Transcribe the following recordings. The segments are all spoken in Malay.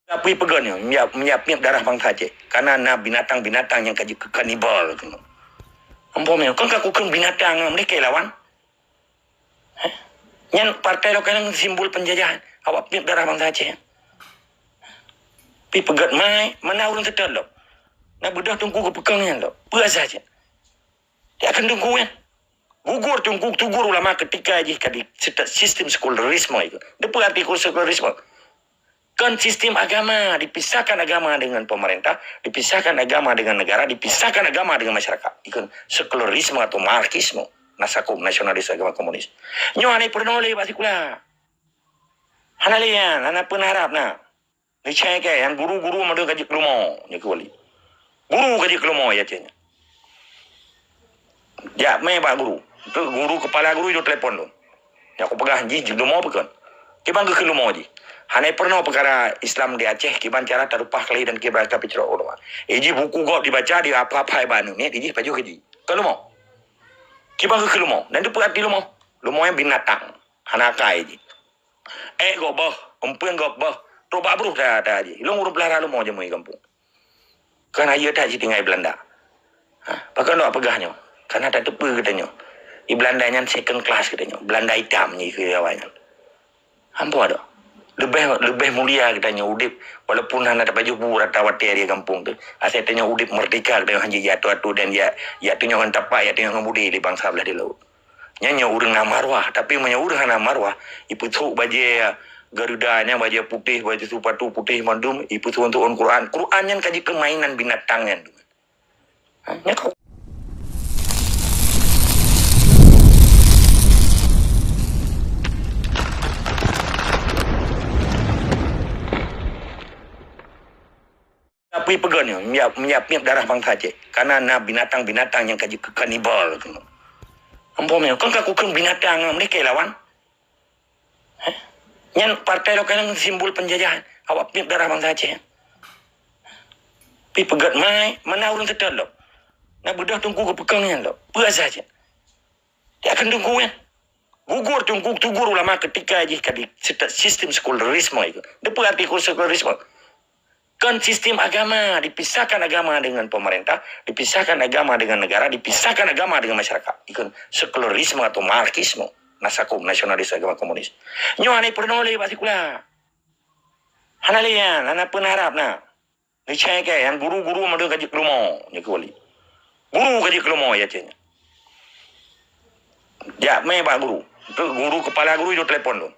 Tapi peganya, menyiap darah bangsa Aceh. Karena binatang-binatang yang kaji kanibal. Ampun, kan kakukan binatang mereka lawan. Yang partai lokal yang simbol penjajahan. Awak piap darah bangsa Aceh. Pi pegat mai, mana orang setel lo. Nak bedah tunggu ke pekangnya lo. Puas saja. Dia akan tunggu kan. Tugur ulama ketika aja kadi sistem sekularisme itu. Dia arti sekularisme. Kan sistem agama, dipisahkan agama dengan pemerintah, dipisahkan agama dengan negara, dipisahkan agama dengan masyarakat. Itu sekularisme atau marxisme, nasakum nasionalis agama komunis. Nyo anai pernah oleh pasti kula. Hanalian, anak penharap na. Ni cek yang guru-guru madu kaji kelumo, ni kuali. Guru kaji kelumo ya cenya. Ya, me pak guru. Itu guru kepala guru itu telepon lo. Ya aku pegang ji kelumo pekan. Kibang ke kelumo ji. Hanai pernah perkara Islam di Aceh kiban cara tarupah kali dan kibra tapi cerok ulama. Iji buku gok dibaca di apa-apa banu ni iji baju keji. Kalau mau. Kibang ke lumo dan itu pekat di lumo. Lumo yang binatang. Hanakai iji. Gok boh, umpun gok boh. Roba bro dah aji. Long urut belara lumo je mui kampung. Kan ayo tak tinggal Belanda. Pakai nak pegahnya. Karena tak tepu katanya. Di Belanda yang second class katanya. Belanda hitam ni ke awalnya. Ampun ada. Lebih mulia katanya udip walaupun hana ada baju burat tawat dia kampung tu asalnya udip merdeka dengan hanya jatuh dan ya tunya orang tapak ya tunya ngemudi di bangsa belah di laut nyanyi urang marwah tapi punya urang hana marwah ipu tu baju garudanya baju putih baju sepatu putih mandum ipu tu untuk Quran yang kaji kemainan binatangnya kau tapi peganya, menyiap darah bangsa Aceh. Karena binatang-binatang yang kaji kanibal. Ampun, kan kakukan binatang mereka lawan. Yang partai lokal yang simbol penjajahan. Awak piap darah bangsa Aceh. Pi pegat mai, mana orang setel lo. Nak bedah tunggu ke pekangnya lo. Puas saja. Dia akan tunggu kan. Tugur ulama ketika aja kadi sistem sekularisme itu. Dia arti sekularisme. Kan sistem agama, dipisahkan agama dengan pemerintah, dipisahkan agama dengan negara, dipisahkan agama dengan masyarakat. Itu sekularisme atau marxisme, nasakum nasionalis agama komunis. Nyo anai pernah oleh pasti kula. Hanalian, anak penharap na. Ni cek yang guru-guru madu kaji kelumo, ni kuali. Guru kaji kelumo ya cenya. Ya, me pak guru. Itu guru kepala guru itu telepon lo.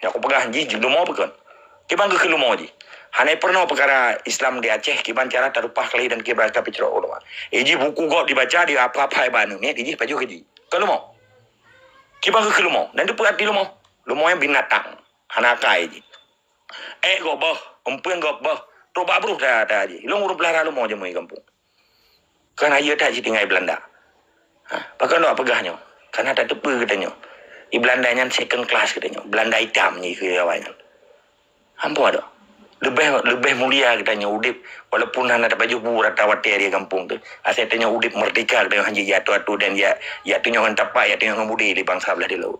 Ya aku pegang ji kelumo pekan. Kibang ke kelumo ji. Hanai pernah perkara Islam di Aceh kiban cara tarupah kali dan kibra tapi cerok ulama. Iji buku gok dibaca di apa-apa banu ni iji baju keji. Kalau mau. Kibang ke lumo dan itu pekat di lumo. Lumo yang binatang. Hanakai iji. Gok boh, umpun gok boh. Roba bro dah aji. Long urut belara lumo je mui kampung. Kan ayo tak tinggal Belanda. Pakai nak pegahnya. Karena tak tepu katanya. Di Belanda yang second class katanya. Belanda hitam ni ke awalnya. Ampun ada. Lebih mulia katanya udip walaupun hana ada baju burat tawat dia kampung tu asalnya udip merdeka dengan hanya jatuh dan ya tunya orang tapak ya tunya ngemudi di bangsa belah di laut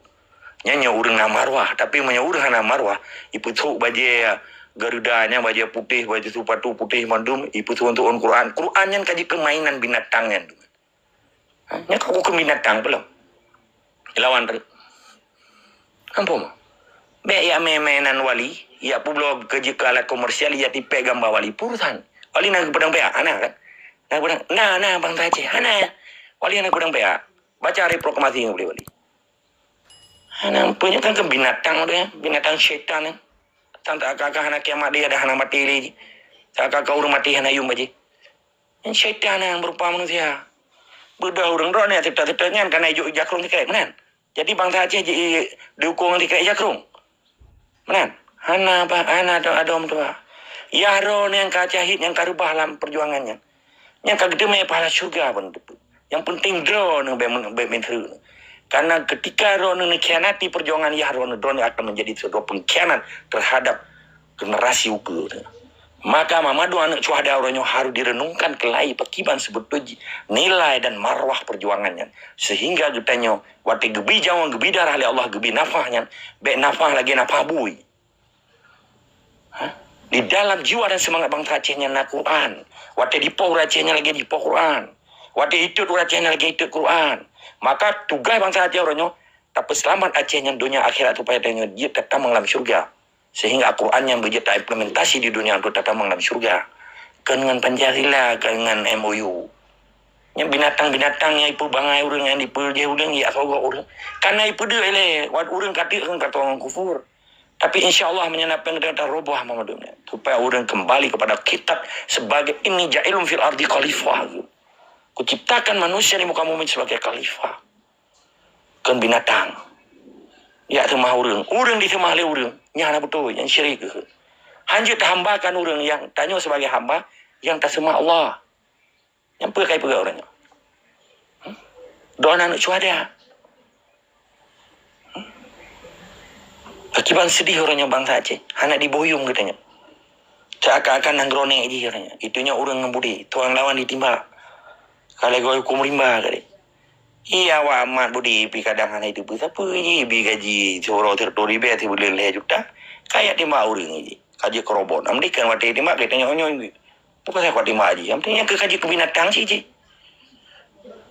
nyanyi urang marwah tapi punya urang hana marwah ipu tu baju garudanya baju putih baju sepatu putih mandum ipu tu untuk Quran yang kaji kemainan binatangnya nya kau ke binatang belum lawan tu ampun be ya memenan wali ya pulau kerja ke alat komersial ya tipe gambar wali purusan wali nak pedang pea anak kan nak pedang nah bang Aceh anak wali nak pedang pea baca hari proklamasi yang boleh wali anak punya kan ke binatang dia binatang syaitan kan tanta kakak anak kiamat dia ada anak mati lagi kakak kau mati anak yum aja yang syaitan yang berupa manusia bedah orang roh ni cipta-ciptanya kan hijau jakrung tikai kan jadi bangsa Aceh dihukum tikai jakrung kan Hana adom tu. Ya ro yang kacahit yang karubah dalam perjuangannya. Yang kagede me pahala syurga pun tu. Yang penting ro ne be menteri. Karena ketika ro ne khianati perjuangan ya ro ne akan menjadi sebuah pengkhianat terhadap generasi uku. Maka mamadu anak cuhada orangnya harus direnungkan kelai pakiban sebetulnya nilai dan marwah perjuangannya sehingga getanya wati gebi jawang gebi darah oleh Allah gebi nafahnya be nafah lagi nafah bui. Di dalam jiwa dan semangat bangsa Acehnya na Quran. Wate dipo Acehnya lagi dipo Quran. Wate itu Acehnya lagi itu Quran. Maka tugas bangsa Aceh orangnya tapi selamat Acehnya dunia akhirat supaya dia tetap mengalam surga. Sehingga Al-Quran yang berjata implementasi di dunia untuk tetap mengalam surga. Dengan Pancasila, dengan MOU. Yang binatang-binatang yang ipu bangai orang yang dipelje orang ya sogok orang. Karena ipu dia ele, wat orang kata orang kufur. Tapi insya-Allah menyenapkan kata roboh Muhammadnya supaya orang kembali kepada kitab sebagai ini ja'ilun fil ardi khalifah. Kuciptakan manusia di muka bumi sebagai khalifah. Kan binatang. Ya semah orang di semah le orang. Nyana betul yang syirik. Hanya terhambakan orang yang tanya sebagai hamba yang tak semah Allah. Yang pekai orangnya. Doa anak cuada. Akibat sedih orangnya bangsa Aceh. Anak diboyong katanya. Seakan-akan nanggrone aja katanya. Itunya orang ngebudi. Tuang lawan ditimba. Kalau gue hukum rimba kali. Iya wa amat budi pi kadang anak itu bisa pergi bi gaji coro tertori be ti boleh le juta. Kayak timba orang ini. Kaji kerobon. Amdi kan wate timba katanya onyo. Bukan saya kuat timba aja. Amdi yang ke kaji kebinatang sih je.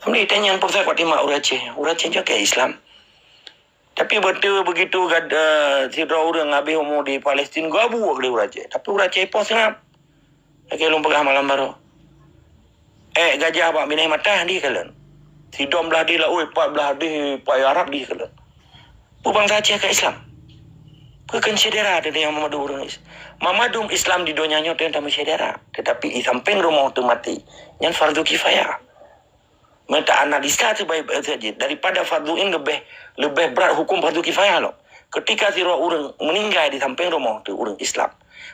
Amdi tanya yang persa kuat timba orang Aceh. Orang Aceh juga kayak Islam. Tapi betul begitu ada si orang habis umur di Palestin gabu ke orang Aceh. Tapi orang Aceh pos ngap. Lagi lom pegah malam baru. Gajah apa binai mata di kalian. Si dom belah di lah, pak belah di pak Arab di kalian. Bangsa Aceh ke Islam. Bukan sedera ada yang memadu orang Islam. Memadum Islam di dunia nyoto yang tamu sedera. Tetapi di samping rumah itu mati. Yang fardu kifayah. Mereka analisa sebaik-baik saja. Daripada fardu ini lebih berat hukum fardu kifayah loh. Ketika si orang meninggal di samping rumah itu orang Islam.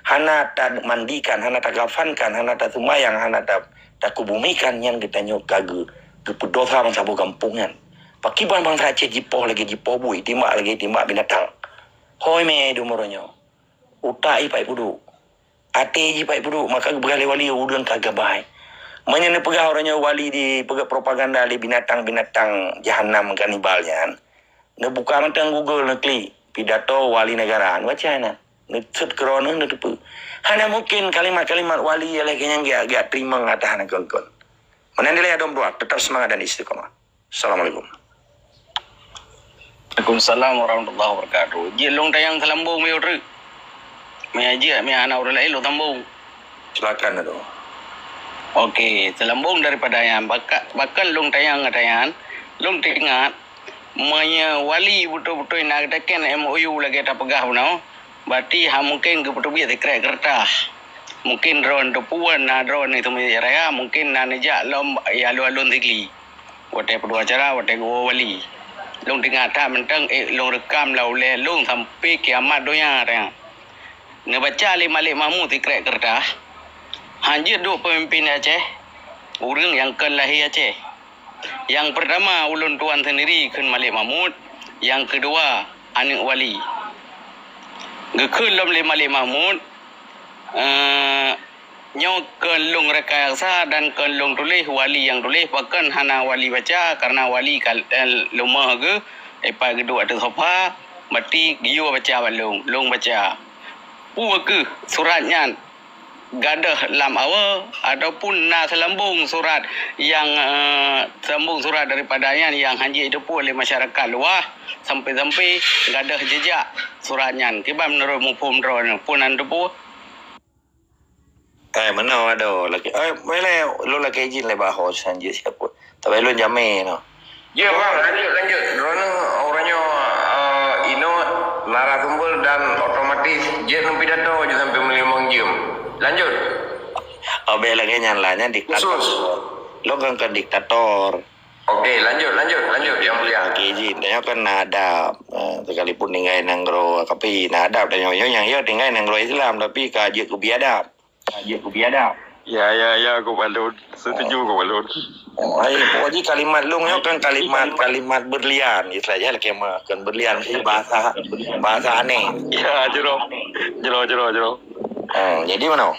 Hana tak mandikan, hana tak gafankan, hana tak semayang, hana tak kubumikan yang kita nyokagu. Kepedosa bangsa kampungan. Pakiban bangsa Aceh jipoh bui. Timbak binatang. Hoi me dumornya. Utai pai pudu. Ate ji pai pudu. Maka bergali wali udang kagak baik. Menyene pegah orangnya wali di pegah propaganda di binatang-binatang jahanam kanibalnya. Ne buka mentang Google ne klik pidato wali negaraan wacana. Ne set krona ne tepu. Hanya mungkin kalimat-kalimat wali yang lagi yang gak terima ngatahan kon-kon. Menandilai adom doa, tetap semangat dan istiqomah. Assalamualaikum. Waalaikumsalam warahmatullahi wabarakatuh. Long tayang selambung mi uru. Mi aja mi anak orang lain lo tambung. Silakan itu. Okey, selambung daripada yang bakal long tayang long teringat wali betul-betul nak tekan MOU lagi tak pegah benar. Berarti mungkin ke betul biar dikira kertas. Mungkin drone puan drone itu raya mungkin najak lom ya alun tigli. Wate pedua acara wate go wali. Long dengar tak mentang long rekam lau le long sampai kiamat doya rang. Ngebaca lima mamu dikira kertas. Hanya dua pemimpin Aceh. Orang yang akan lahir Aceh. Yang pertama ulun tuan sendiri kan Malik Mahmud. Yang kedua anak wali. Gekun lom Malik Mahmud. Nyok kelung rekayasa dan kelung tulis wali yang tulis bahkan hana wali baca karena wali lumah ke geduk ada sofa mati giyo baca balung long baca ke suratnya gadah lam awal ataupun selambung surat yang sambung surat daripadanya yang hanya itu pun oleh masyarakat luar sampai-sampai gadah jejak suratnya tiba menurut mufum drone pun anda pun mana ada lagi. Boleh lu lagi izin le bahos sanji siapa. Tapi lu jamin no. Ya bang, lanjut. Drone orangnya ino narasumber dan otomatis jet pidato je sampai melimang jam. Lanjut. Bela lagi nyalanya diktator. Lo kan ke diktator. Oke, lanjut yang mulia. Oke, izin. Dia kan ada sekalipun tinggal nanggro tapi ada dan yang ya tinggal nanggro Islam tapi kaji kubiadab. Ya, aku balun. Setuju aku balun. Pokoknya kalimat lungnya kan kalimat berlian. Istilahnya lagi kan berlian sih bahasa aneh. Ya, jero. Jadi mana?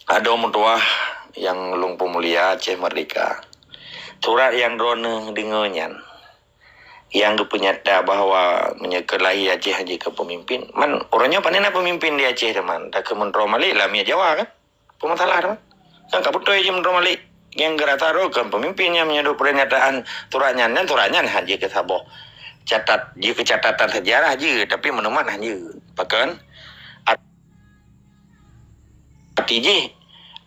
Ada mutua yang lumpuh mulia Aceh Merdeka. Surat yang drone dengannya. yang kepenyata bahwa menyekelahi Aceh haji ke pemimpin. Man, orangnya panena pemimpin di Aceh teman. Tak ke Mentro Malik lah Mia Jawa kan. Pemasalah teman. Kan tak betul aja Mentro Malik. Yang gerataro kan pemimpinnya menyeduk pernyataan turanyan dan turanyan haji ke Sabah. Catat, dia kecatatan sejarah je. Tapi meneman aja. Bahkan, arti je.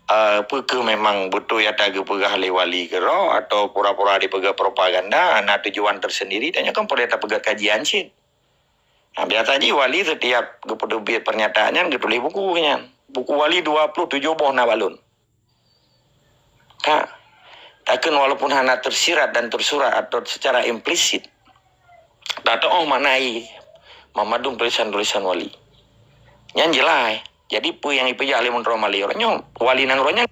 Apakah memang betul ya taga pegah wali ke roh atau pura-pura dipegah propaganda anak tujuan tersendiri tanya kan perlu pegah kajian sih. Nah, biasa aja wali setiap kepada pernyataannya tulis bukunya. Buku wali 27 buah na balun. Takkan walaupun hanya tersirat dan tersurat atau secara implisit. Tak tahu manai memadung tulisan-tulisan wali. Yang jelas. Jadi pu yang ipejak oleh Menteri Mali orangnya wali nang orangnya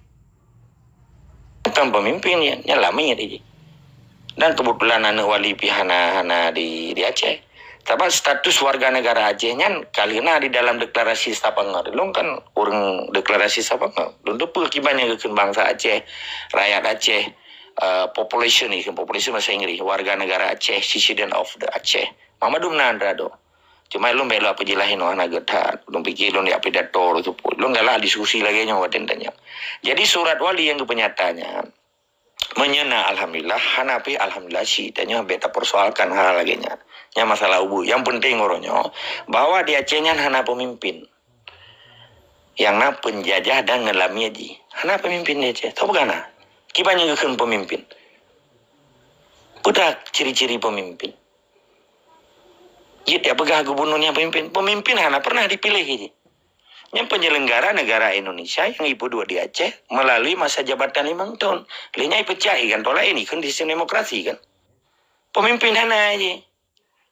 kan pemimpin ya nyalami dia. Dan kebetulan anak wali pihana di Aceh. Tapi status warga negara Acehnya kalina di dalam deklarasi Sapangar. Long kan orang deklarasi Sapangar. Long tu kibannya ke bangsa Aceh, rakyat Aceh, population ni, population bahasa Inggeris, warga negara Aceh, citizen of the Aceh. Mamadum nandra do. Cuma lu melo apa jelahin orang nagetan, lu pikir lu ni apa dator tu pun, lu ngalah diskusi lagi nyawa tentanya. Jadi surat wali yang kepenyatanya menyena alhamdulillah, hanapi alhamdulillah si tanya beta persoalkan hal lagi nya. Nya masalah ubu. Yang penting orangnya bahwa di Acehnya hana pemimpin yang na penjajah dan ngelami aja. Hana pemimpin di Aceh. Tahu bukan? Kibanya gekeun pemimpin. Udah ciri-ciri pemimpin. Jadi apakah gubernurnya pemimpin? Pemimpin hana pernah dipilih ini. Yang penyelenggara negara Indonesia yang ibu dua di Aceh melalui masa jabatan 5 tahun. Linya ipecai kan, tolak ini kan sistem demokrasi kan. Pemimpin hana aja.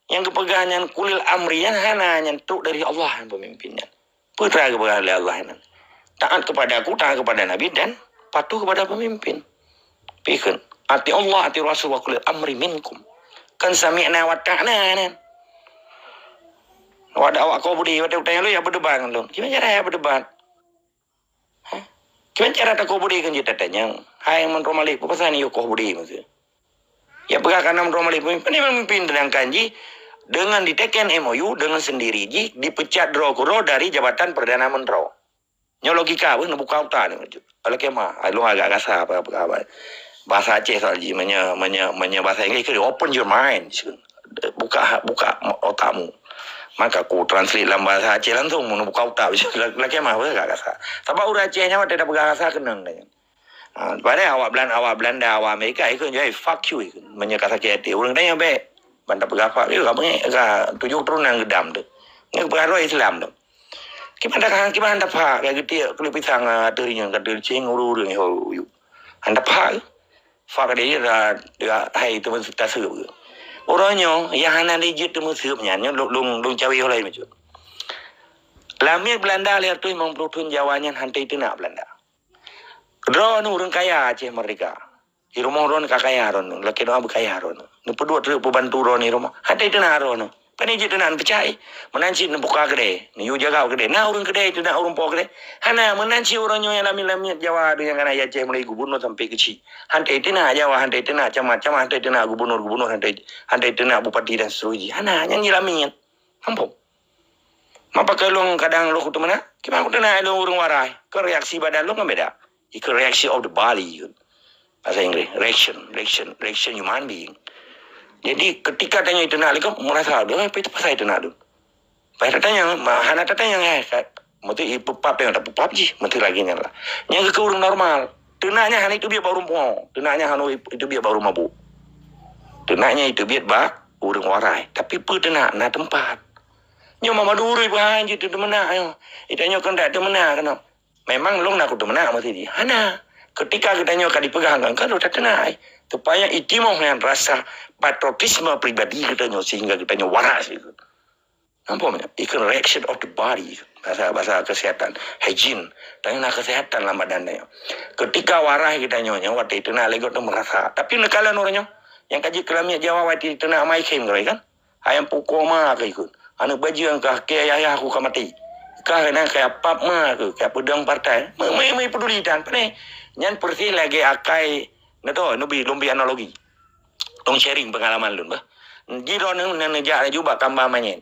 Yang kepegangan kulil amriyan hana nyentuk dari Allah yang pemimpinnya. Putra kepegangan oleh Allah. Taat kepada aku, taat kepada Nabi dan patuh kepada pemimpin. Pikir, ati Allah, ati Rasul wa kulil amri minkum. Kan sami'na wa ta'na. Wadah awak kau budi, wadah utang lu ya berdebat lu. Gimana cara ya berdebat? Gimana cara tak kau budi kan kita tanya? Hai Menteri Malik, apa pasal ni kau budi maksud? Ya pegang kanan Menteri Malik pemimpin dengan kanji dengan diteken MOU dengan sendiri ji dipecat kuro dari jabatan Perdana Menteri. Nya logika pun buka utak ni maksud. Kalau kemah, lu agak kasar apa bahasa Aceh soal ji bahasa Inggeris ke open your mind. Buka otakmu. Maka aku translate dalam bahasa Aceh langsung mau buka utak lagi mah gak kasar. Sebab orang Acehnya mah tidak pegang kasar kenang dia. Pada awak Belanda, awak Amerika ikut jadi fuck you ikut menyekasa hati. Orang tanya be, banda pegang fuck you kamu enggak 7 turunan gedam tu. Ni pengaruh Islam tu. Gimana anda pak kayak gitu kalau pisang terinya kata cing uru ni ho. Anda pak fuck dia hai itu mesti tasuk. Orangnya yang hana legit tu musibnya lung cawi oleh macam. Lamir Belanda lihat tu memang perutun Jawanya hantai itu nak Belanda. Drone orang kaya Aceh mereka. Di rumah orang kaya ron, laki orang berkaya ron. Nu pedua tu pembantu ron di rumah. Hantai itu nak ron. Pani je tu nak percaya. Menanci nak buka kedai. Ni you jaga kedai. Nah orang kedai tu nak orang buka kedai. Hana menanci orangnya yang lamir Jawa tu yang kena Aceh mulai gubernur sampai kecil. Hantai itu nak Jawa, hantai itu nak macam-macam, hantai itu nak gubernur, hantai itu nak bupati dan seterusnya. Hana yang nyilamin. Hampuk. Mapa kalau kadang lu kutu mana? Gimana kutu nak lu urung warai? Ke reaksi badan lu kan beda. Itu reaksi of the body. Bahasa Inggris. Reaction human being. Jadi ketika tanya itu nak lagi, merasa ada apa itu pasal itu nak tu. Pasal tanya, hana tanya mesti ipupap yang tak pupap je, mesti lagi nyala. Yang ke urung normal. Tenaknya hana itu biar baru puang. Tenaknya hana itu biar baru mabuk. Tenaknya itu biar urung warai. Tapi petenak na tempat. Nyo mama duri bahan je tu mana ayo. Itanya kan tak mana kan. Memang long nak tu mana mesti di. Hana. Ketika kita nyo kan dipegang kan tak tenai. Supaya itu mau yang rasa patriotisme pribadi kita nyo sehingga kita nyo waras itu. Nampak tak? Itu reaction of the body. Bahasa kesehatan, hygiene. Tanya nak kesehatan lah badannya. Ketika waras kita nyo waktu itu nak lagi tu merasa. Tapi nekalan orangnya yang kaji kelamnya Jawa waktu itu nak mai kem kan? Ayam pukul mah ke ikut. Anu baju yang kaki ayah aku kan mati. Kah nak kayak pap mah ke kayak pedang partai. Mai peduli dan pane. Nyan persi lagi akai nato nubi analogi. Tong sharing pengalaman lun bah. Jiro nejak juga kambah manyet.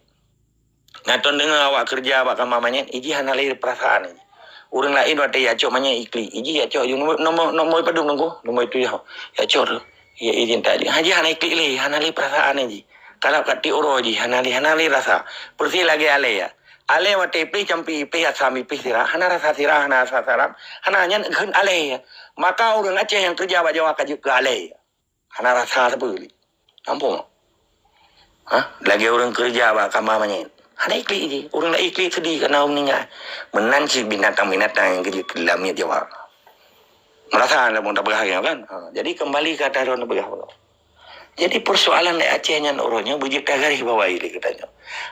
Ngaton dengar awak kerja awak kambah manyet, iji hanali perasaan ini. Orang lain waktu ya cok manyet ikli. Iji ya cok nomor padung nunggu, nomor itu ya. Ya cok. Ya izin tadi. Haji hanali ikli li, hanali perasaan ini. Kalau kati uro ji, hanali rasa. Persi lagi ale ya. Ale waktu pi campi pi asami pi sirah, hana rasa sirah, hana rasa sarap, hana nyan gen ale ya. Maka orang Aceh yang kerja awak Jawa kaji ke ale ya. Hana rasa sebeli. Kampung. Hah? Lagi orang kerja awak kambah manyet. Ada ikli je. Orang nak ikli sedih kerana orang meninggal. Menanci binatang-binatang yang kerja ke dalamnya Jawa. Merasa anda pun tak berharga kan? Jadi kembali ke atas orang berharga. Jadi persoalan di Aceh yang orangnya berjik garis bawah ini katanya.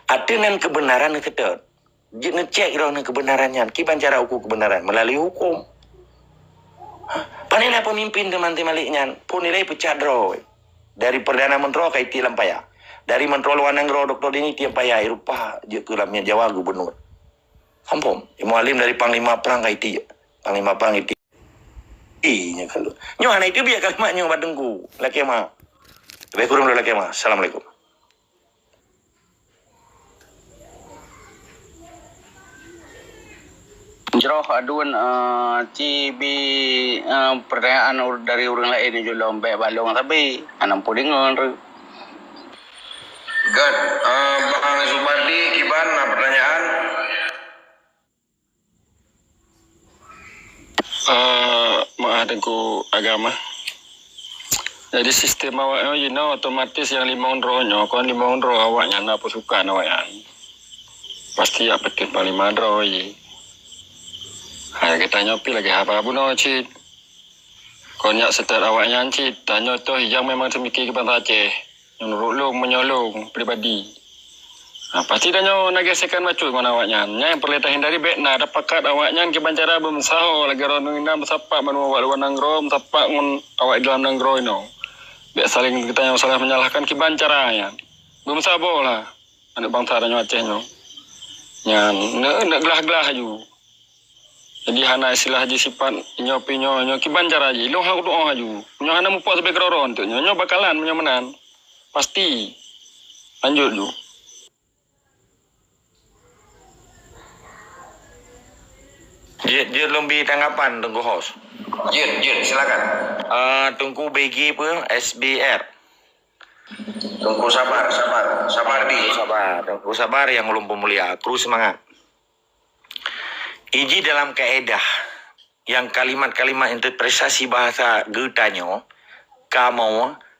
Ada nan kebenaran kita. Jik ngecek orang kebenarannya. Kiban cara ukur kebenaran melalui hukum. Panilah pemimpin teman-teman maliknya. Pun nilai pecah draw. Dari Perdana Menteri ke Iti Lampaya. Dari Menteri Luar Negeri Dr. Dini tiap payah Eropah je ke dalamnya Jawa gubernur. Kampung. Mualim dari Panglima Perang Haiti. Panglima Perang Haiti. Nya kalau. Nyo anak itu biar kalimat nyo badengku. Laki mah. Lebih kurang laki mah. Assalamualaikum. Jero aduan cibi pertanyaan dari orang lain juga lombe balong tapi anam pudingan. Good. Bang Zumardi, Kiban, pertanyaan? Mengadengku agama. Jadi sistem awaknya, otomatis yang 5 rohnya, kalau 5 roh awaknya nak apa suka awaknya. Pasti ya betul 5 roh je. Hai kita nyopi lagi apa pun cik. Kau nyak setel awaknya cik, tanya tu yang memang semikir ke Bangsa Aceh. Yang nurulung menyolong pribadi. Pasti tanya nak gesekan macul mana awaknya. Yang perletahin dari bekna dapat awaknya ke bancara bermesah lagi orang ina bersapak manu awak luar nanggro bersapak ngun awak dalam nanggro ino. Bek saling kita yang salah menyalahkan ke bancaranya. Bermesah lah. Anak bangsa tanya Acehnya. Yang nak gelah-gelah ju. Jadi hana istilah je sifat nyopi-nyo ki bancara je. Lo hak doa ju. Nyo hana mupak sampai keroron tu. Nyo bakalan menyomenan. Pasti. Lanjut dulu. Jid lebih tanggapan Tengku Hos. Jid, silakan. Tengku BG pun SBR. Tunggu sabar di. Tengku sabar yang melumpuh mulia. Terus semangat. Iji dalam kaedah yang kalimat-kalimat interpretasi bahasa getanyo,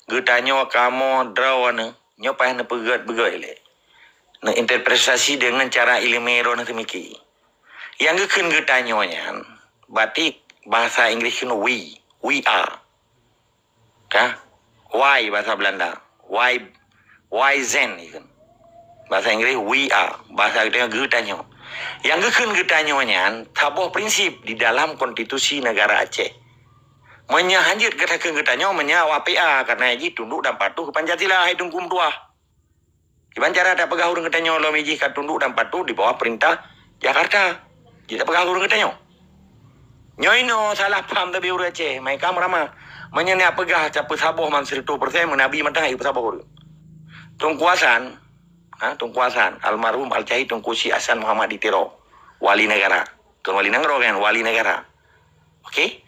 getanyo kamu drawana nyopah na pegat-pegat le. Na interpretasi dengan cara ilmiah na temiki. Yang gekun getanyo nya batik bahasa Inggris kena we are. Ka? Why bahasa Belanda. Why zen ikan. Bahasa Inggris we are. Bahasa getanyo. Yang gekun getanyo nya tabuh prinsip di dalam konstitusi negara Aceh. Menyahanjir katakan getanyo menyawa PA karena ini tunduk dan patuh ke Pancasila hai tungkum tua. Gimana cara ada pegawai urang getanyo lo meji kat tunduk dan patuh di bawah perintah Jakarta. Kita pegawai urang getanyo. Nyoino salah paham tapi urang Aceh. Mai kam ramah menyenya pegah cap saboh man 100% menabi mentang ai saboh urang. Tungkuasan almarhum Al-Cahid Tungku Si Hasan Muhammad Ditiro, wali negara. Tuan wali negara kan, wali negara. Okey?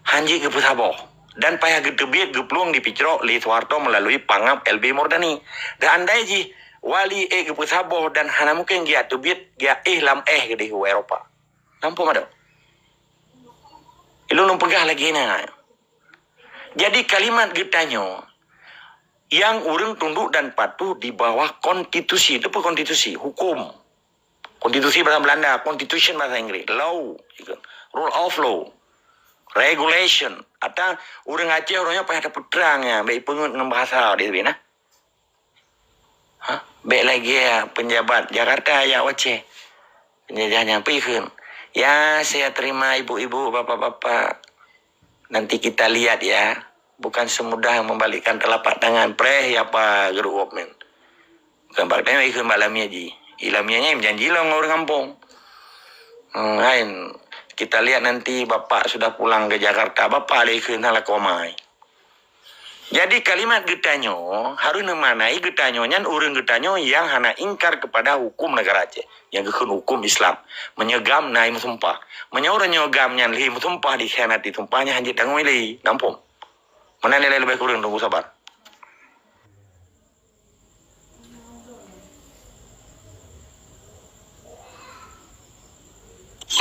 Hanji ke Saboh dan payah gedebit geplung dipicrok li Soeharto melalui pangap LB Mordani. Dan andai ji wali ke Saboh dan hana mungkin dia tubit dia lam gede ke Eropa. Nampu mado. Ilu pegah lagi na. Jadi kalimat getanyo yang urang tunduk dan patuh di bawah konstitusi. Itu apa konstitusi? Hukum. Konstitusi bahasa Belanda, constitution bahasa Inggris, law, rule of law, regulation. Atau urang Aceh orangnya payah dapat terangnya, baik pengut dengan bahasa dia sebenarnya. Baik lagi ya penjabat Jakarta ya Aceh. Penjajahannya pikir. Ya saya terima ibu-ibu, bapak-bapak. Nanti kita lihat ya. Bukan semudah membalikkan telapak tangan preh apa geruk men. Bukan bakatnya ikut malamnya ji. Ilamianya janji lah orang kampung. Lain. Kita lihat nanti bapak sudah pulang ke Jakarta. Bapak lagi ikut nala komai. Jadi kalimat getanyo harus memanai getanyo nyan urang getanyo yang hana ingkar kepada hukum negara Aceh, yang kekun hukum Islam, menyegam nai musumpah, menyuruh nyogam nyan li musumpah dikhianati tumpahnya hanjit tanggung ili nampung. Mana nilai lebih kurang tunggu sabar.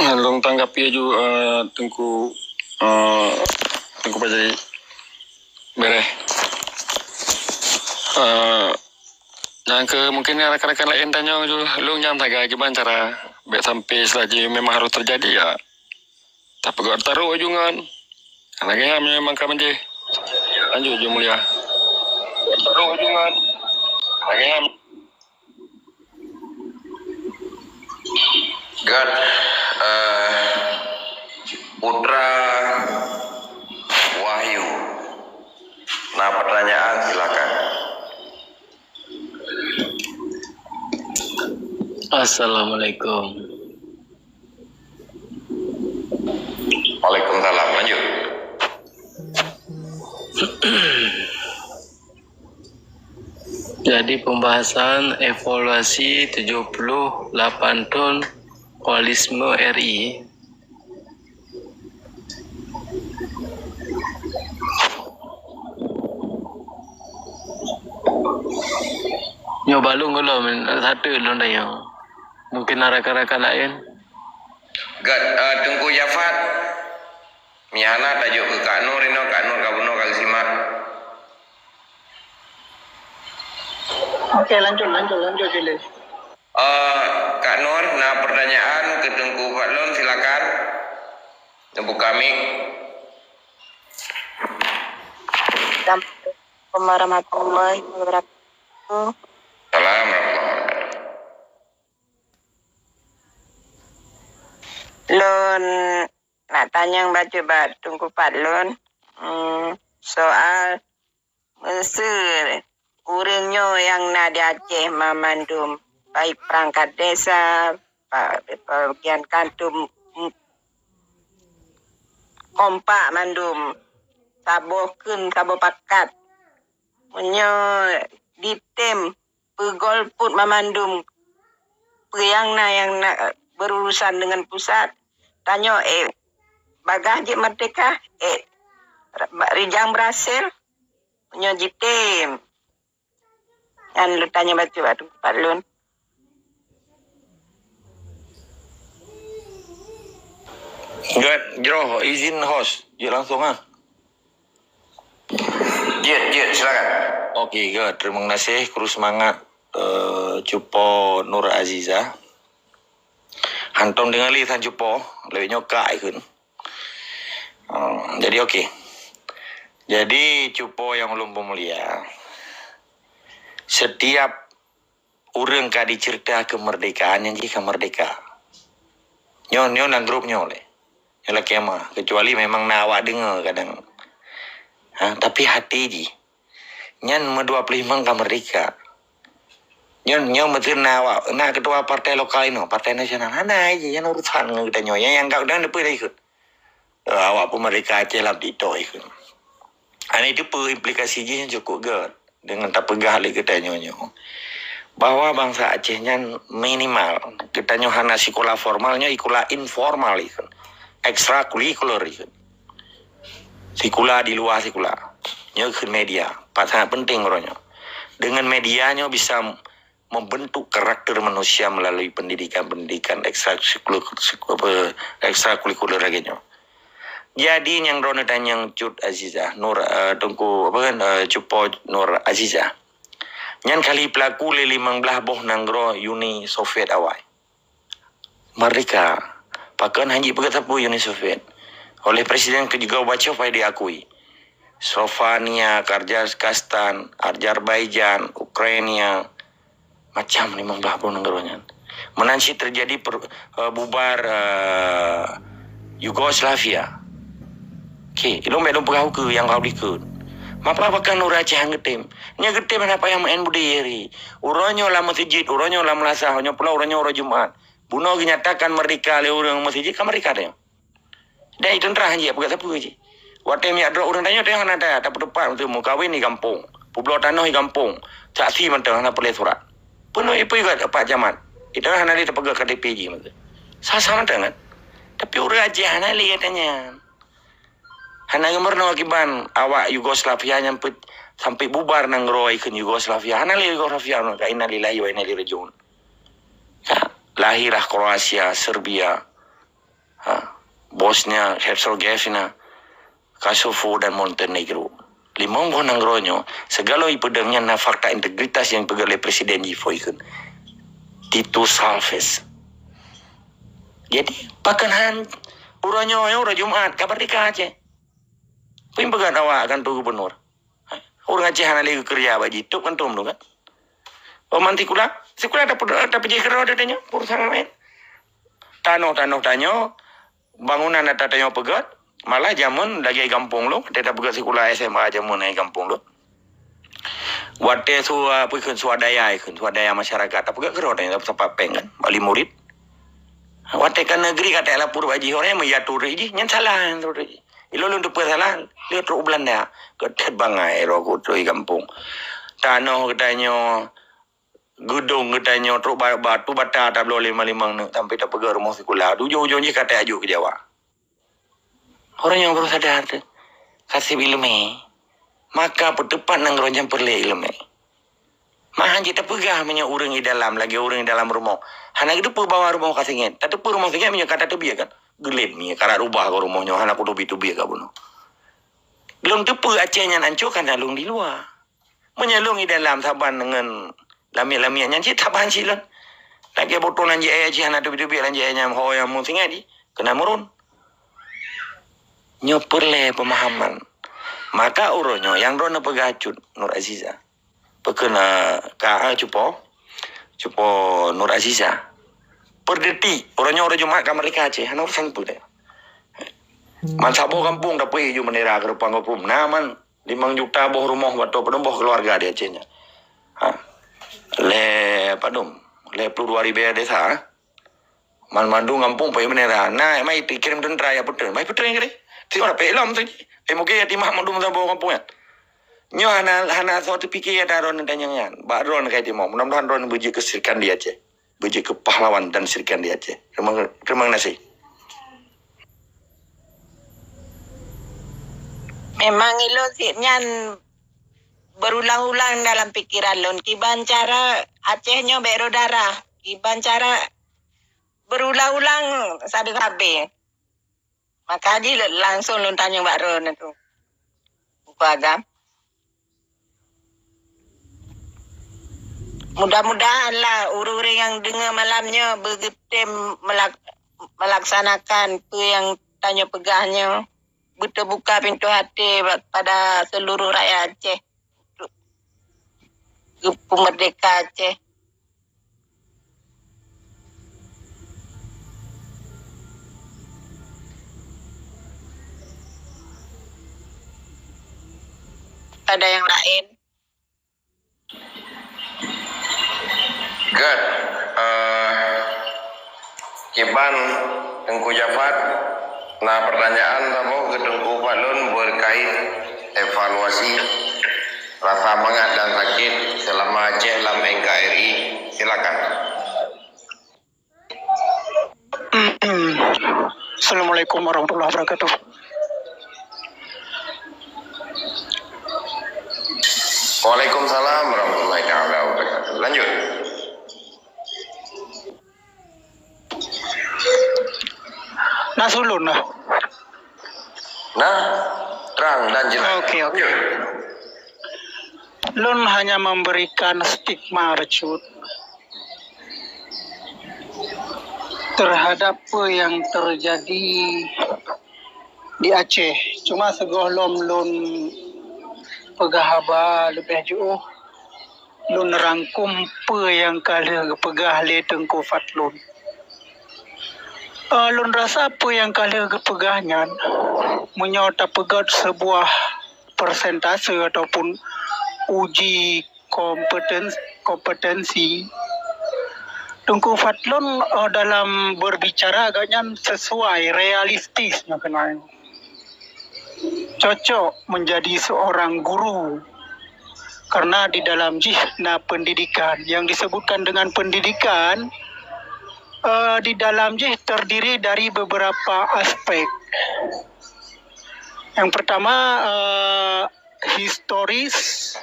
Long tanggapi aja Tengku Pajai bereh. Yang ke mungkin rekan-rekan lain tanya ju, lu nyam taga gimana cara biar sampai selagi memang harus terjadi ya. Tapi gak taruh ujungan. Karena kayaknya memang kami je. Lanjut je mulia. Taruh ujungan. Karena kayaknya God, Putra Wahyu. Nah, pertanyaan silakan. Assalamualaikum. Waalaikumsalam. Lanjut. Jadi pembahasan evaluasi 78 tahun Koalisme RI. Nyoba lu belum satu lu yang mungkin rekan-rekan lain. God, Tungku Jafat. Mihana tajuk ke Kak Nur ini, Kak Nur Kabuno Kak Simak. Oke, lanjut Jile. Kak Nur, nah pertanyaan ke Tengku Fadlon silakan. Tengku kami. Assalamualaikum warahmatullahi wabarakatuh. Salam warahmatullahi wabarakatuh. Lun nak tanya baca Tungku Fadlon soal Mesir urangnya yang nak di Aceh memandum baik perangkat desa, bagian kantum kompak mandum sabohkeun sabo pakat menyo ditem pegolput memandum priangna yang nak berurusan dengan pusat tanya bagah je merdeka Rijang berhasil menyo jitem dan lu tanya baca Tungku Fadlon. Good, Jero, izin host. Je langsung ah. Jit, silakan. Okey, good. Terima kasih. Terus semangat. Cupo Nur Aziza. Hantom dengan li tan cupo. Lebih nyokak ikut. Jadi okey. Jadi cupo yang ulun pemulia. Setiap orang kadi cerita kemerdekaan yang jika merdeka. Nyo nang grupnya oleh. Yalah kemah. Kecuali memang nak awak dengar kadang. Tapi hati ji. Nyan 25 ka merdeka. Nyo betul nak awak. Nak ketua partai lokal ini. Partai nasional. Hana aja. Yang urusan kita nyo. Yang kau dah depan dah ikut. Awak pun merdeka Aceh lah dito ikut. Ini itu implikasi ji yang cukup good. Dengan tak pegah lagi kita nyo. Bahwa bangsa Aceh nyan minimal. Kita nyo hana sekolah formalnya. Sekolah informal ikut. Ekstrakurikuler itu. Sekolah di luar sekolah. Nyo ke media. Sangat penting orangnya. Dengan medianya bisa membentuk karakter manusia melalui pendidikan ekstrakurikuler lagi nyo. Jadi yang drone dan yang Cut Azizah Nur Tungku Cupo Nur Azizah. Nyan kali pelaku le 15 boh nanggro Uni Soviet awal. Merdeka. Pakan hanji pegatapu Uni Soviet. Oleh Presiden juga baca pada diakui. Slovenia, Kazakhstan, Azerbaijan, Ukraina, macam 15 negaranya. Menansi terjadi bubar Yugoslavia. Okey, ilmu belum pegau ke yang kau dikut. Mapa pakan Nur Aceh ngetem. Nya getem apa yang main budayeri. Uronyo lah masjid, uronyo lah melasah, uronyo pula uronyo uro Jumat. Buno nyatakan merdeka le orang masjid kan mereka dia. Dan itu terah je pegat apa je. Wate mi adro orang tanya dia ada depan tu mau kawin di kampung. Pulau tanah di kampung. Saksi mentang hana boleh surat. Penuh ipu juga Pak Jaman. Itu hana li terpegang ke DPJ masa. Sama dengan. Tapi orang aja hana li katanya. Hana gemerno akiban awak Yugoslavia nyampe sampai bubar nang roy ke Yugoslavia. Hana li Yugoslavia no ka innalillahi wa inna ilaihi rajiun. Lahirlah Kroasia, Serbia, Bosnia, Herzegovina, Kosovo dan Montenegro. Limong nang ronyo, segala ipedangnya na fakta integritas yang pegang oleh Presiden Jifoikun. Tito Salves. Jadi, pakan uronyo orang Jumat, kabar dika Aceh. Pun pegang awak kan tu gubernur. Orang Aceh hana lagi kerja bagi tu kan tu kan. Pemanti kula, sekolah dapat pergi kerja adanya, urusan lain. Tanah tanyo, bangunan ada tanyo pegat. Malah jamun lagi kampung lo, tidak pegat sekolah SMA jamun ai kampung lo. Wate su puikeun swadaya masyarakat, tapi pegat kerja adanya sampai peng kan, bali murid. Wate kan negeri kata lapor baji orang yang turi ji, nyan salah turi. Ilo lu tu salah, lihat ro Belanda, ketet bangai ro tu i kampung. Tanah katanya gedung katanya truk batu bata tak boleh lima sampai tak pegang rumah sekolah. Ujung-ujungnya kata aju ke Jawa. Orang yang baru sadar tu kasih ilmu, maka berdepan nang ronjang perle ilmu. Mahan kita pegang punya orang di dalam lagi orang di dalam rumah. Hana itu bawa rumah kasingin. Tapi rumah kasingin punya kata tu biar kan. Gelit ni karena rubah ke rumahnya. Hana kudu biar ke bunuh. Belum tu Acehnya hancurkan dalung di luar. Menyalung di dalam saban dengan lami-lamian yang cita taban silon. Lagi botol lanji ayah cih hana tu biar lanji ayahnya yang musingnya di kena murun. Nyoperle pemahaman. Maka uronyo yang rono pegacut Nur Aziza. Pekena ka cupo Nur Aziza. Perdeti uronyo orang Jumat kamar lika Aceh. Hana urusan tu deh. Man sabo kampung dah pergi ju menera ke depan kampung. Naman 5 juta boh rumah atau boh keluarga di Acehnya. Le peluru ribu desa. Man mandu kampung pergi menera. Nah, mai kirim tentera ya puter. Mai puter yang kere. Tengok nak pelam tu. Mungkin ya timah mandum sabo kampung ya. Nyo hana suatu fikir ada ron danyangan. Ba ron kai timah. Mudah-mudahan ron buji kesirikan di Aceh. Buji ke pahlawan dan sirikan di Aceh. Terima kasih. Memang ilo nyan berulang-ulang dalam pikiran lon. Kiban cara Acehnya bero darah. Kiban cara berulang-ulang sadar habis. Maka dia langsung lon tanya Mbak Ron itu. Buku agam. Mudah-mudahanlah orang-orang yang dengar malamnya bergetem melaksanakan apa yang tanya pegahnya. Betul buka pintu hati pada seluruh rakyat Aceh. Untuk merdeka Aceh. Ada yang lain? Good. Kiban Tengku Jafat. Nah pertanyaan kamu ke Tengku Falun berkait evaluasi rasa mangat dan sakit selama Aceh dalam NKRI. Silakan. Assalamualaikum warahmatullahi wabarakatuh. Waalaikumsalam warahmatullahi wabarakatuh. Lanjut. Nasulun lah. Nah, terang dan jelas. Oke. Lun hanya memberikan stigma recut terhadap apa yang terjadi di Aceh. Cuma segolom lun pegahaba lebih jauh lun rangkum apa yang kalian pegah le Tengku Fatlun. Lun rasa apa yang kalian pegahnya menyota pegat sebuah persentase ataupun uji kompetensi Tengku Fatlun dalam berbicara agaknya sesuai realistis kenal. cocok menjadi seorang guru karena di dalam jihna pendidikan yang disebutkan dengan pendidikan di dalam jih terdiri dari beberapa aspek. Yang pertama historis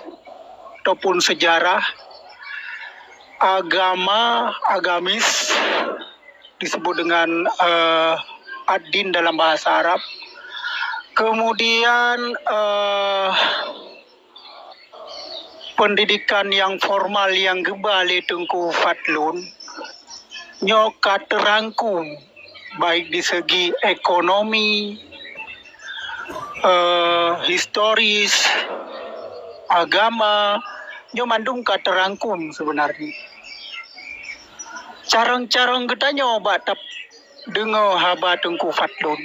ataupun sejarah, agamis disebut dengan ad-din dalam bahasa Arab. Kemudian pendidikan yang formal yang gebale Tengku Fadlun nyo katerangkum baik di segi ekonomi, historis, agama, nyo mandung katerangkum sebenarnya. Carang-carang getanyo batap dengo haba Tengku Fadlun.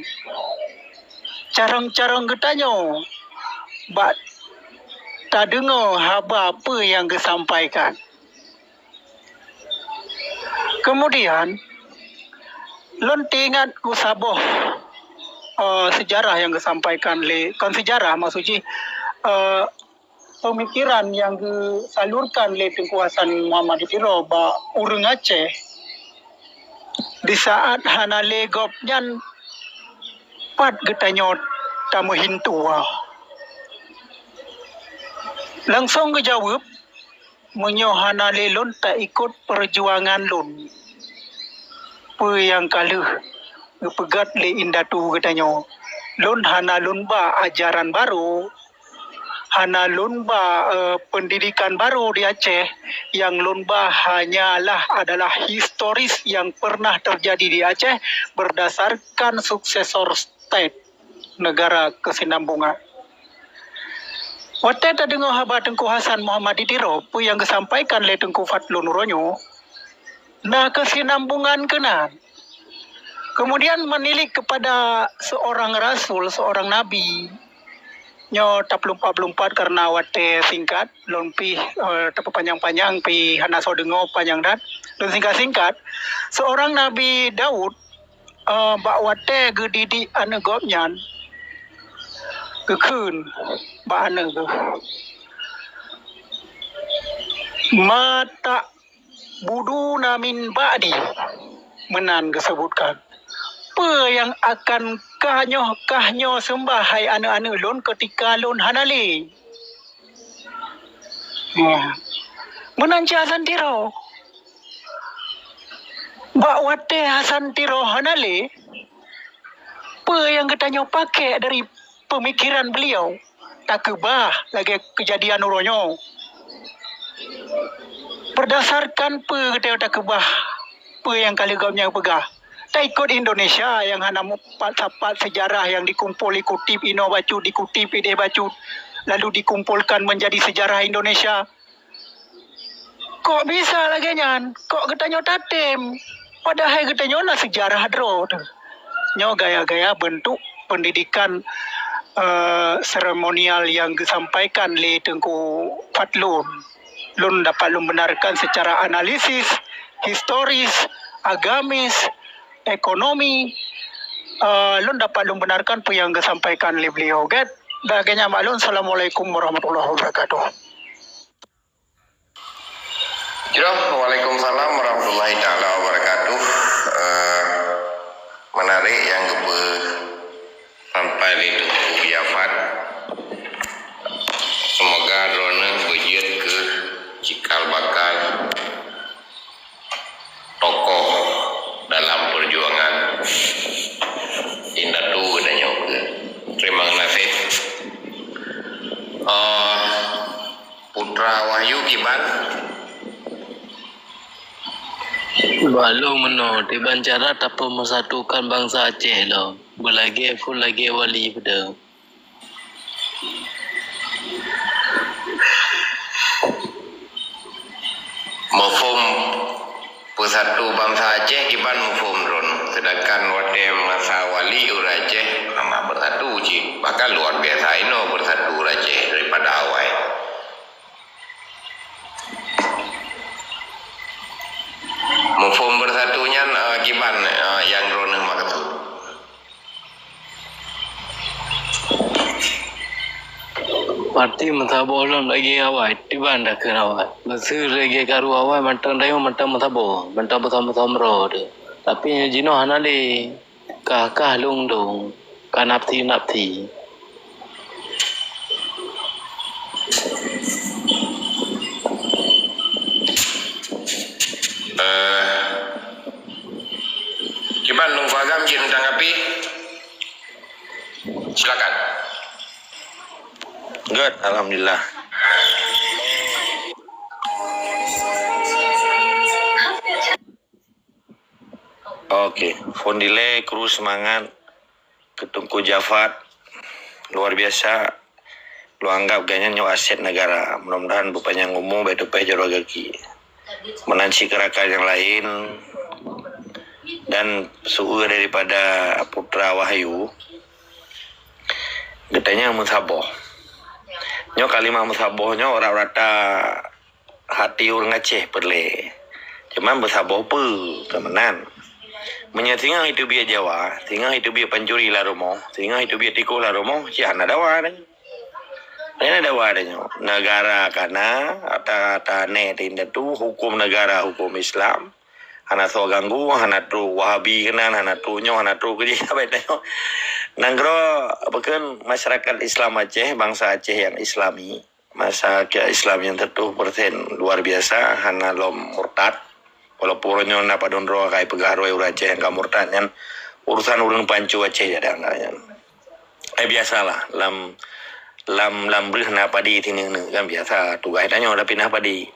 Carang-carang getanyo bat tak dengar haba apa yang disampaikan. Kemudian lontingan usaboh sejarah yang disampaikan kan sejarah maksudnya pemikiran yang disalurkan oleh Tengku Hasan Muhammad Tiro ba urang Aceh di saat hana legop nyan pat getanyo tamuhin tua. Langsung kejawab, menyohana lelon tak ikut perjuangan lon. Apa yang kalah, pegat le indatu katanya. Lon hana lon ba ajaran baru, hana lon ba pendidikan baru di Aceh, yang lon ba hanyalah adalah historis yang pernah terjadi di Aceh berdasarkan suksesor state negara kesinambungan. Waktu tak dengar haba Tengku Hasan Muhammad Tiro, apa yang disampaikan oleh Tengku Fadlun Ronyo, nah kesinambungan kenan. Kemudian menilik kepada seorang rasul, seorang nabi, nyo tak pelumpat karena wate singkat, lon pi tak panjang-panjang pi hana so dengo panjang dat, dan singkat-singkat, seorang Nabi Daud, bak wate gedidi ane gopnyan, kekun bana ke mata budu namin ba'di menan disebutkan apa yang akan kahnya sembah hai ane-ane lon ketika lon hanali menan Hasan Tiro bak wate Hasan Tiro hanali apa yang katanya pakai dari pemikiran beliau tak kebah lagi kejadian uronyo berdasarkan tak kebah apa yang kali gaunya pegah tak ikut Indonesia yang hana sapat sejarah yang dikumpul dikutip ino bacu dikutip ide bacu lalu dikumpulkan menjadi sejarah Indonesia. Kok bisa lagi nyan kok getanyo tatem padahal getanyo lah sejarah dro nyo gaya-gaya bentuk pendidikan seremonial yang disampaikan oleh Tengku Fadlun. Lun dapat membenarkan secara analisis, historis, agamis, ekonomi. Lun dapat membenarkan apa yang disampaikan oleh beliau. Bagainya maklum. Assalamualaikum warahmatullahi wabarakatuh. Waalaikumsalam warahmatullahi taala wabarakatuh. Menarik yang sampai di Tengku Yafat. Semoga drone berjut ke cikal bakal tokoh dalam perjuangan Indatu dan Nyoke. Terima kasih. Putra Wahyu Kiban. Balu meno di bancara tanpa mempersatukan bangsa Aceh lo. Belagi full lagi wali pada. Mafhum persatu bangsa Aceh kiban mafhum dron. Sedangkan wate masa wali Aceh amat bersatu cik. Bahkan luar biasa ino bersatu Aceh daripada awal. Mafhum bersatunya kiban yang dron maksud. Parti mentabor lon lagi awai tiban dah ke awai. Masih lagi karu awai mantang dah mantang mentabor, mantang betam ro de. Tapi jino hana le kah lung dong, kah napti. Kiban nunggu agam jin tanggapi. Silakan. Good, alhamdulillah. Oke, Fondile kru semangat, Ketungku Jafat luar biasa. Lu anggap ganya nyawa aset negara. Mudah-mudahan bupanya ngomong betul jaro gaki. Menansi kerakan yang lain dan suhu daripada Putra Wahyu. Katanya musaboh. Nyo kalimat musabohnya orang rata hati orang Aceh perle. Cuman musaboh pe kemenan. Menyatinga itu biar Jawa, tinggal itu biar pencuri lah romo, tinggal itu biar tikus lah romo, siapa ada wadah. Ini ada wadahnya. Negara karena kata net ini tu hukum negara, hukum Islam. Hana so ganggu, hana tu Wahabi kenan, hana tu nyo, hana tu kerja apa itu. Nanggro bukan masyarakat Islam Aceh, bangsa Aceh yang Islami, masyarakat Islam yang 30% luar biasa, hana lom murtad. Walaupun nyo na padon ro kai pegaro Aceh yang murtad nyan urusan urang pancu Aceh ada ngan. Biasalah lam brih na padi tining kan biasa tugas tanya udah pindah padi.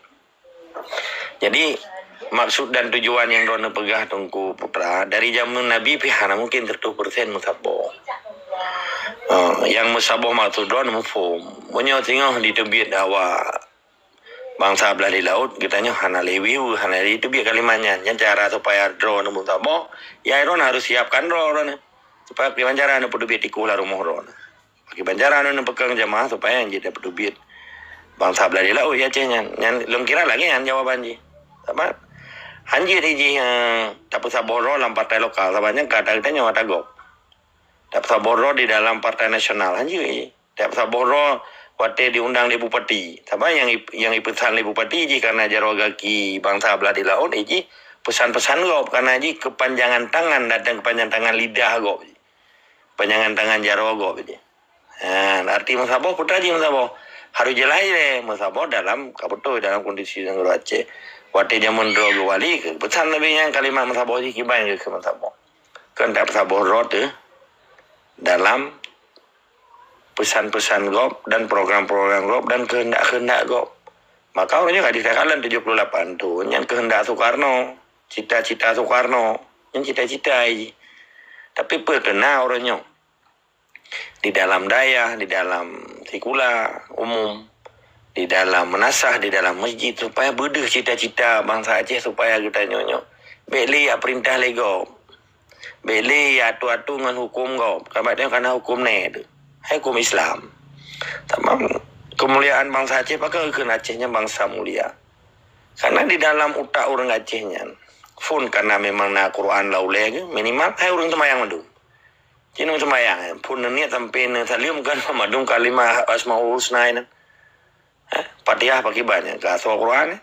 Jadi maksud dan tujuan yang Rona pegah Tungku Putra dari zaman Nabi pihana mungkin 30% musaboh. Yang musaboh maksud Rona mufum. Munyo tinggal di tebit dawa bangsa belah di laut kitanya hana lewiu hana itu biar kalimatnya yang cara supaya Rona musaboh ya Rona harus siapkan Rona supaya pimanjara anu pudu biar tikula rumah Rona. Bagi banjaran anu pegang jamaah supaya yang jadi pedubit bangsa belah di laut ya Aceh yang belum kira lagi yang jawaban ji. Sama Hanji di dapat saboro dalam partai lokal, sabanya kata-katanya nyawa tagop. Dapat saboro di dalam partai nasional, hanji. Dapat saboro wate diundang di bupati. Sama yang pesan di bupati ji karena jaro gaki bangsa belah di laut, ji pesan-pesan gop karena ji kepanjangan tangan dan kepanjangan tangan lidah gop. Panjangan tangan jaro gop ji. Arti musabah putra ji musabah harus jelas deh musabah dalam kabuto dalam kondisi yang Aceh. Waktu zaman droga wali pesan lebih yang kalimat musabah ji kiban ke musabah. Kan tak musabah rot dalam pesan-pesan gop dan program-program gop dan kehendak-kehendak gop. Maka orangnya enggak ditakalan 78 tu yang kehendak Soekarno, cita-cita Soekarno, yang cita-cita ji. Tapi perkena orangnya di dalam daya, di dalam sikula umum, di dalam menasah, di dalam masjid supaya berdeh cita-cita bangsa Aceh supaya kita nyonyo. Beli ya perintah lego. Beli ya atu-atu dengan hukum kau. Kabarnya karena hukum ni tu. Hukum Islam. Tamam kemuliaan bangsa Aceh pakai ke Acehnya bangsa mulia. Karena di dalam utak orang Acehnya pun karena memang na Quran laule minimal hai orang semayang madu. Cina semayang pun niat sampai salium kan madum kalimah asmaul husna ini. Fatihah pakai banyak ke asal Quran.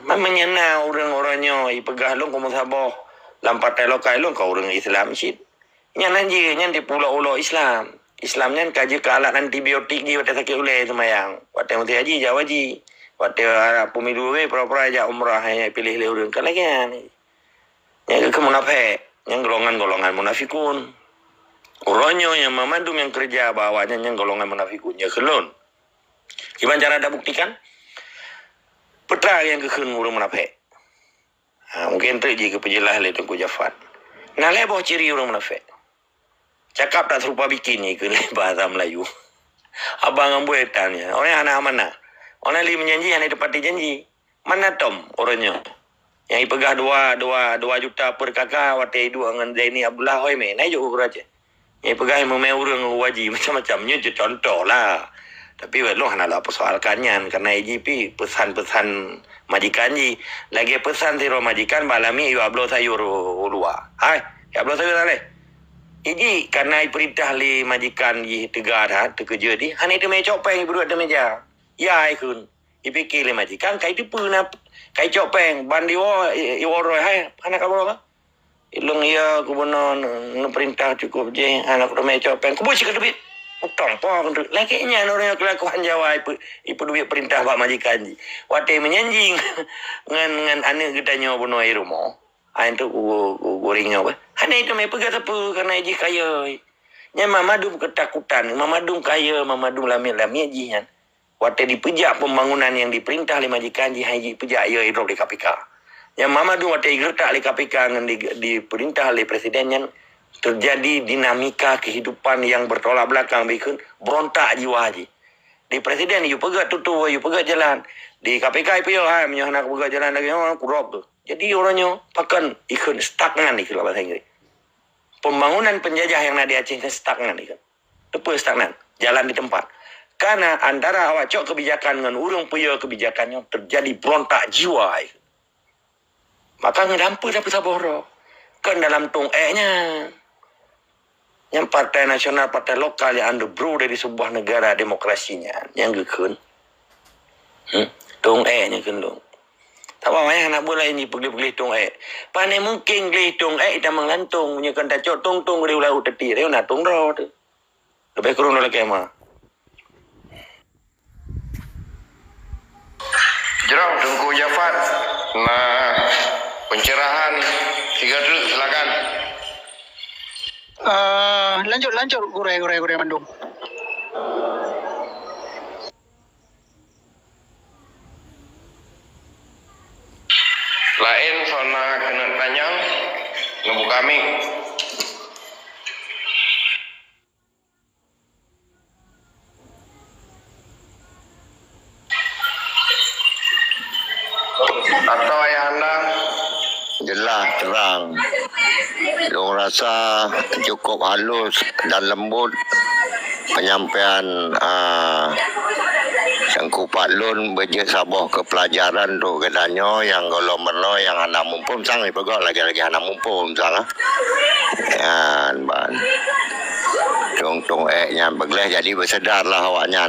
Menyena orang-orangnya ipegah long kamu saboh lampat lokal long kau orang Islam sih. Nyan anji nyan di pulau Islam. Islamnya kaji ke alat antibiotik ji waktu sakit ulai semayang. Waktu mesti haji Jawa ji. Waktu pemilu pura-pura aja umrah hanya pilih orang kan lagi ni. Yang ke munafik, yang golongan munafikun. Orangnya yang memandum yang kerja bawahnya yang golongan munafikunnya kelon. Gimana cara ada buktikan? Putra yang kekun urang munafik. Mungkin terjadi kepejelah oleh Tungku Jafat. Nah, leboh ciri orang munafik. Cakap tak serupa bikin ni ke bahasa Melayu. Abang ambuetannya. Orang anak mana? Orang li menjanji, anak tepati janji. Mana Tom orangnya? Yang ipegah 2 juta per kakak, waktu itu dengan Zaini Abdullah Hoime. Naik juga keraja. Yang ipegah yang memang wajib macam-macamnya contoh lah. Tapi belum hendak persoalkannya karena IGP pesan-pesan majikan ji lagi pesan tiro majikan balami yo ablo sayur ulua. Hai, ya ablo sayur ale. Iji karena perintah li majikan yi tegar ha terkerja di. Hani tu mai copeng berdua tu meja. Ya ikun. Ipikir li majikan kai tu puna kai copeng bandiwo iworo hai anak kamu ka. Ilung ya kubono no perintah cukup je anak tu mai copeng. Kubo sik duit. Utang po lagi nya orang kelakuan Jawa ipu duit perintah pak majikan ji. Wate menyanjing ngan ane gedanyo bono irumo. Ain tu goringnya apa? Hanya itu mai pegat apa karena iji kaya. Nya mamadum ketakutan, mamadum kaya, mamadum lami-lami ji nya. Wate dipejak pembangunan yang diperintah oleh majikan ji haji pejak ya hidrop di KPK. Yang mamadum wate gertak oleh KPK ngan diperintah oleh presiden nya terjadi dinamika kehidupan yang bertolak belakang bikin berontak jiwa haji. Di presiden you pegat tutu, you pegat jalan. Di KPK ipu yo ha menyo nak pegat jalan lagi kurop tu. Jadi orangnya pakan ikut stagnan ikan bahasa Inggris. Pembangunan penjajah yang ada di Aceh stagnan ikan. Apa stagnan? Jalan di tempat. Karena antara awak cok kebijakan dengan urung puyo kebijakannya terjadi berontak jiwa ikan. Maka ngedampu tapi saboro. Kan dalam tung nya. Yang partai nasional, partai lokal yang underbrew dari sebuah negara demokrasinya. Yang gekun. Tung nya kan dong. Tak apa banyak anak bola ini pergi-pergi tung Pandai mungkin pergi tung kita mengantung. Punya kan tak cok tung dari ulah uteti. Dia nak tung roh tu. Lebih kurang lagi mah. Jerang Tengku Jafar. Nah, pencerahan 3 dulu silakan. Lanjut gurai Bandung. Lain sona kena tanya ngebu kami. Atau ayahanda jelas terang. Diorang rasa cukup halus dan lembut penyampaian Sengku Pak Lun berjek saboh ke pelajaran tu katanya yang kalau merno yang anak mumpung sang ni pegak lagi anak mumpung sang yan ban tung nya begleh jadi bersedar lah awaknya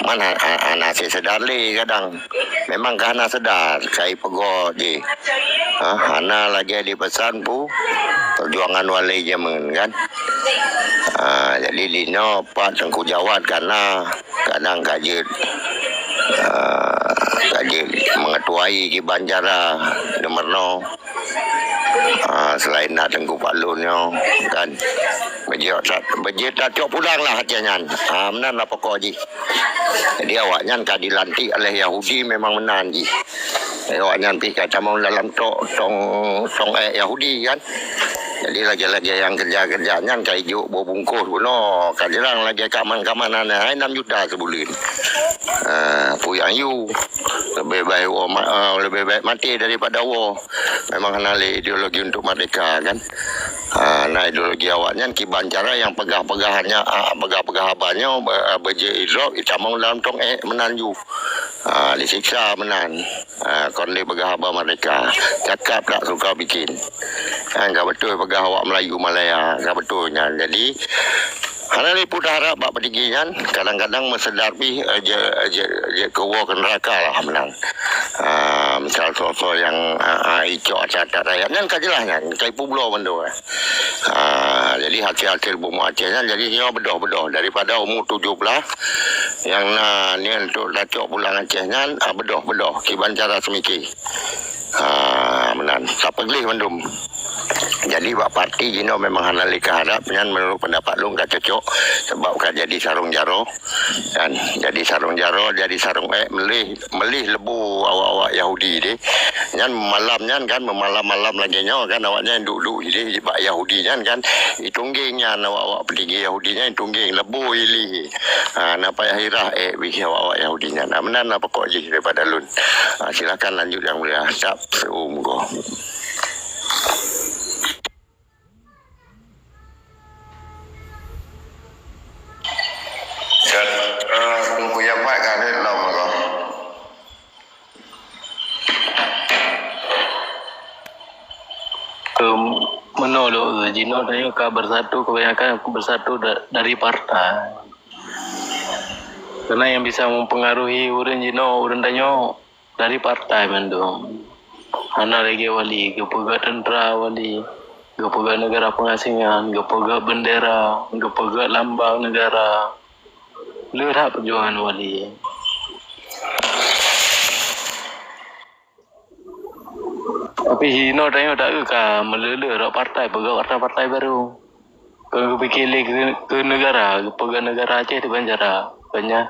mana anak si sedar li kadang memang kan anak sedar kai pegak di anak lagi di pesan pu perjuangan wali jaman kan jadi dino Pak Tengku Jawat karena kadang kaji mengetuai di Banjara Demerno selain nak Tengku Pak Lunyo kan bejit tak cok pulang lah hatinya menan lah pokok ji jadi awaknya kan dilantik oleh Yahudi memang menan ji awaknya pergi kata mau dalam tong Yahudi kan jadi lagi-lagi yang kerja-kerjanya kayak juk bawa bungkus pun kadang lagi keamanan 6 juta sebulan puyang you lebih baik mati daripada war memang kenal ideologi untuk merdeka kan nah ideologi awaknya kiban cara yang pegah-pegahannya pegah-pegahabannya berje idrok itamang dalam tong menan you disiksa menan kon di pegah-haba merdeka cakap tak suka bikin enggak betul pegah awak Melayu Malaya enggak betulnya jadi Hana ni pun harap bak pertigian kadang-kadang mesedar pi ke war ke neraka lah menang. Misal sosok yang icok catat rakyat kan kajelahnya kai pulau bendo. Jadi hasil-hasil bumi Acehnya jadi dia bedoh-bedoh daripada umur 17 yang ni untuk dacok pulang Acehnya bedoh-bedoh kiban cara semiki. Menan sapegli bandum. Jadi Pak Parti Gino memang hanali keharap dan menurut pendapat lu tak cocok sebab kan jadi sarung jaro dan jadi sarung jaro jadi sarung melih lebu awak-awak Yahudi ni kan malamnya kan malam lagi nya kan awaknya duduk jadi Pak Yahudi kan itunggingnya awak-awak petinggi Yahudinya itungging lebu ili napa akhirah bisi awak-awak Yahudinya menan apa kok je daripada lun silakan lanjut yang mulia sap seumgo. Tengku Jafar kan ada lom ko. Menolak Gino Jino tengok bersatu, kebanyakan bersatu dari partai. Karena yang bisa mempengaruhi orang Jino, orang tengok dari partai mendung. Hana lagi wali, gepegat tentera wali, gepegat negara pengasingan, gepegat bendera, gepegat lambang negara. Lihat perjuangan wali. Tapi Jino tengok tak ke melele rak partai, pegang partai baru. Kau fikir ke negara, pegang negara Aceh di penjara. Banyak.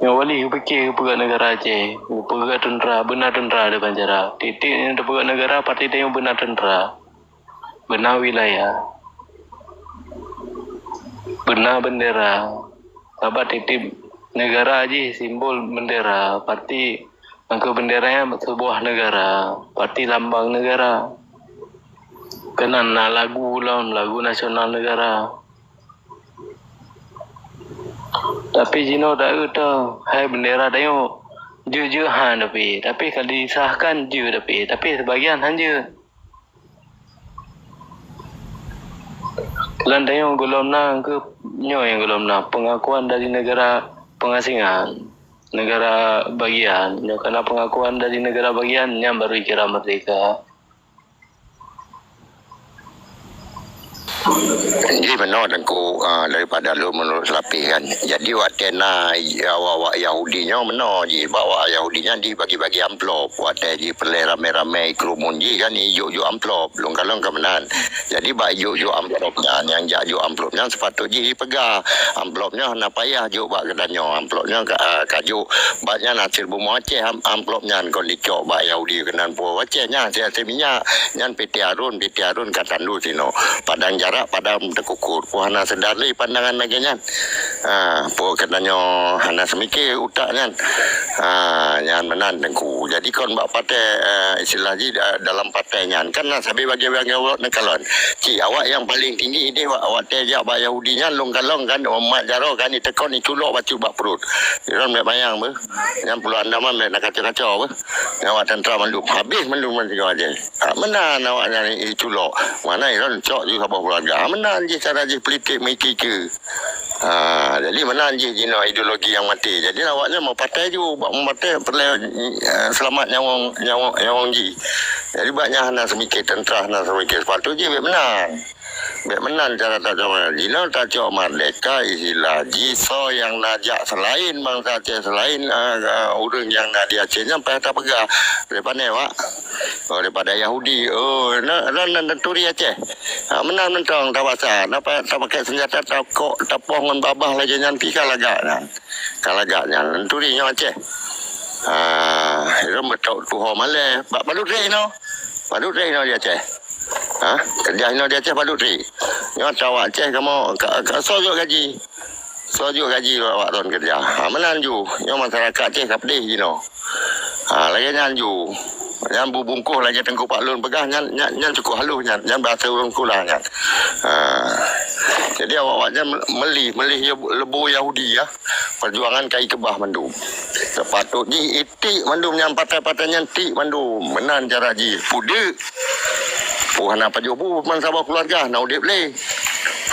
Yang wali fikir pegang negara Aceh, pegang tentera, benar tentera di penjara. Titik yang pegang negara, parti tengok benar tentera. Benar wilayah. Benar bendera. Sahabat titik negara aja simbol bendera. Parti angka benderanya sebuah negara, parti lambang negara. Kena lagu nasional negara. Tapi Jino tak tahu, hai bendera tengok je han tapi kalau disahkan je tapi sebagian han je. Kelan tengok golom na ke nyo yang golom na pengakuan dari negara pengasingan. Negara bagian, karena pengakuan dari negara bagian yang baru kira merdeka. Jadi benar tengku daripada lu menurut lapih kan. Jadi watena awak Yahudinya benar je bawa Yahudinya di bagi-bagi amplop. Watena je pelai rame-rame kerumun je kan ijuk amplop. Long-kalong kemenan. Jadi bak ijuk amplopnya yang jak amplopnya sepatutnya dipegang. Amplopnya nak payah juk bak kedanyo. Amplopnya kajuk baknya nasir bumah Aceh amplopnya kon dicok bak Yahudi kenan puan Acehnya saya minyak nyan PT Arun katan lu sino. Padang jarak pada tekukur puhana sedari pandangan lagi nyan puh katanya hana semikir utak nyan nyan menan tengku jadi kon bak partai istilah ji dalam partai nyan kan sabi bagi-bagi awak nekalon ci awak yang paling tinggi ini awak tejak bak Yahudi nyan long-kalong kan umat jaro kan ditekon diculok bacu bak perut iron mek bayang ber nyan puluh Andaman mek nak kacau-kacau ber awak tentera mandum habis mandum aja menan awak nyan diculok mana iron cok juga bawah keluarga menan je cara je politik mikir ke jadi menan je Jino ideologi yang mati jadi awaknya mau partai je buat partai perlu selamat nyawang je jadi banyak hana semikir tentera hana semikir sepatu je Bek menan cara tak cakap Jino tak cakap merdeka istilah jiso yang najak selain bangsa Aceh selain orang yang nak di Acehnya payah tak pegang daripada wak daripada Yahudi dan tenturi Aceh menan mentong tak pasal tak pakai senjata tak poh ngan babah lagi nyan pi kalagaknya tenturinya Aceh itu betul tuho malai balut rei no di Aceh kerja di Aceh balut rei nyo cawak Aceh kamu sojo gaji awak ton kerja menan ju nyo masyarakat Aceh kapdeh Jino lagi nyan ju yang bungkuh lagi tengku Pak Lun pegah nyan cukup halus nyan bahasa orang kula nyan jadi awaknya melih lebu Yahudi ya perjuangan kai kebah mandum sepatutnya itik mandum yang partai-partainya tik mandum menan cara ji pude puhana pajobu man sabah keluarga na udip le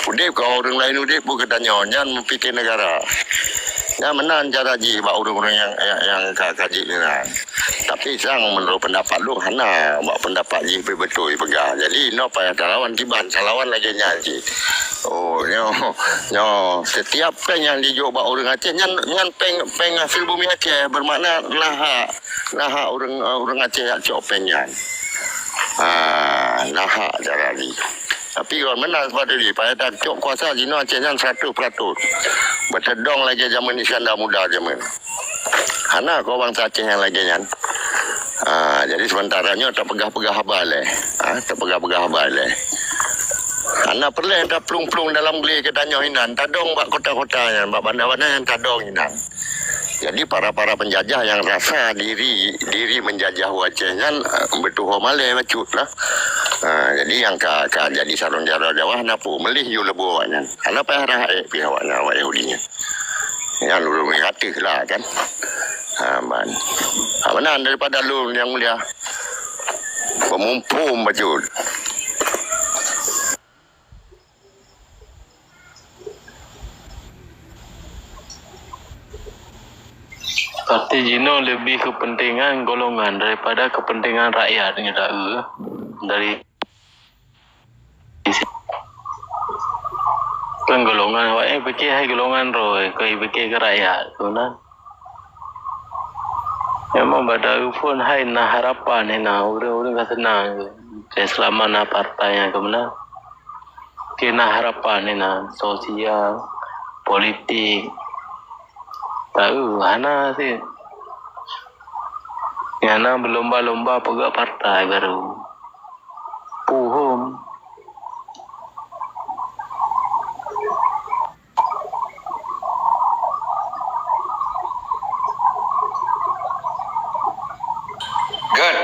udip kau orang lain udip bu katanya nyan memfikir negara ya menan cara ji bak orang-orang yang kaji ni tapi sang menurut pendapat lu hana buat pendapat ji betul pegang jadi no payah lawan kiban salawan lagi nyanyi nyo setiap peng yang dijual bak orang Aceh nyan peng hasil bumi Aceh bermakna lahak orang Aceh yang cok peng nyan lahak cara ni tapi kalau menang sepatutnya ni payah tak cok kuasa Jino Aceh nyan 100% bertedong lagi zaman Iskandar muda zaman hana kau bangsa Aceh yang lagi nyan jadi sementaranya tak pegah-pegah habal hana perlu tak pelung-pelung dalam geli katanya hinan tadong bak kota-kotanya bak bandar-bandar yang tadong hinan jadi para penjajah yang rasa diri menjajah Aceh nyan betuho malai bacut lah jadi yang jadi sarung jara Jawa napu melih yu lebu awaknya hana payah rahai pihak awaknya awak Yahudinya yang lu mengatih lah kan mana daripada lu yang mulia pemumpum bacut Parti Jino lebih kepentingan golongan daripada kepentingan rakyat dari kan golongan awak fikir hai golongan roy kau fikir ke rakyat tu nah. Memang pada pun hai na harapan ni na urang kata senang je selama na partai yang kemenang kena harapan ni na sosial politik tahu hana sih hana berlomba-lomba pegak partai baru puhum Good.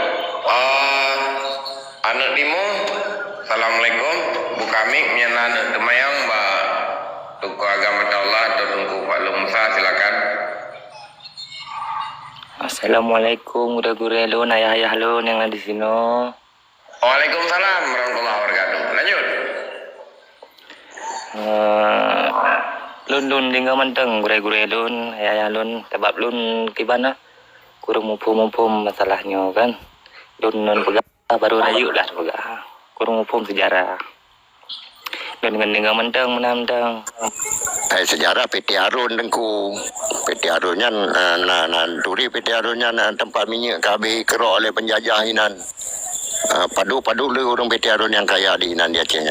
Anak Timo, Assalamualaikum. Bukami menyenang temayang Mbak Tuku Agama Allah atau Tungku Pak Musa, silakan. Assalamualaikum gura-gura lun, ayah-ayah lun yang ada di sini. Waalaikumsalam warahmatullahi wabarakatuh. Lanjut. Lun tinggal menteng gura-gura lun, ayah-ayah lun, sebab lun gimana? Kurang mumpum masalahnya kan. Lun pegah baru rayu lah pegah. Kurang mumpum sejarah. Lun tinggal menteng menang-menteng. Sejarah PT Harun dengku. PT Harunnya duri PT Harunnya tempat minyak kabeh kerok oleh penjajah Hinan. Padu le orang PT Harun yang kaya di Hinan di Aceh.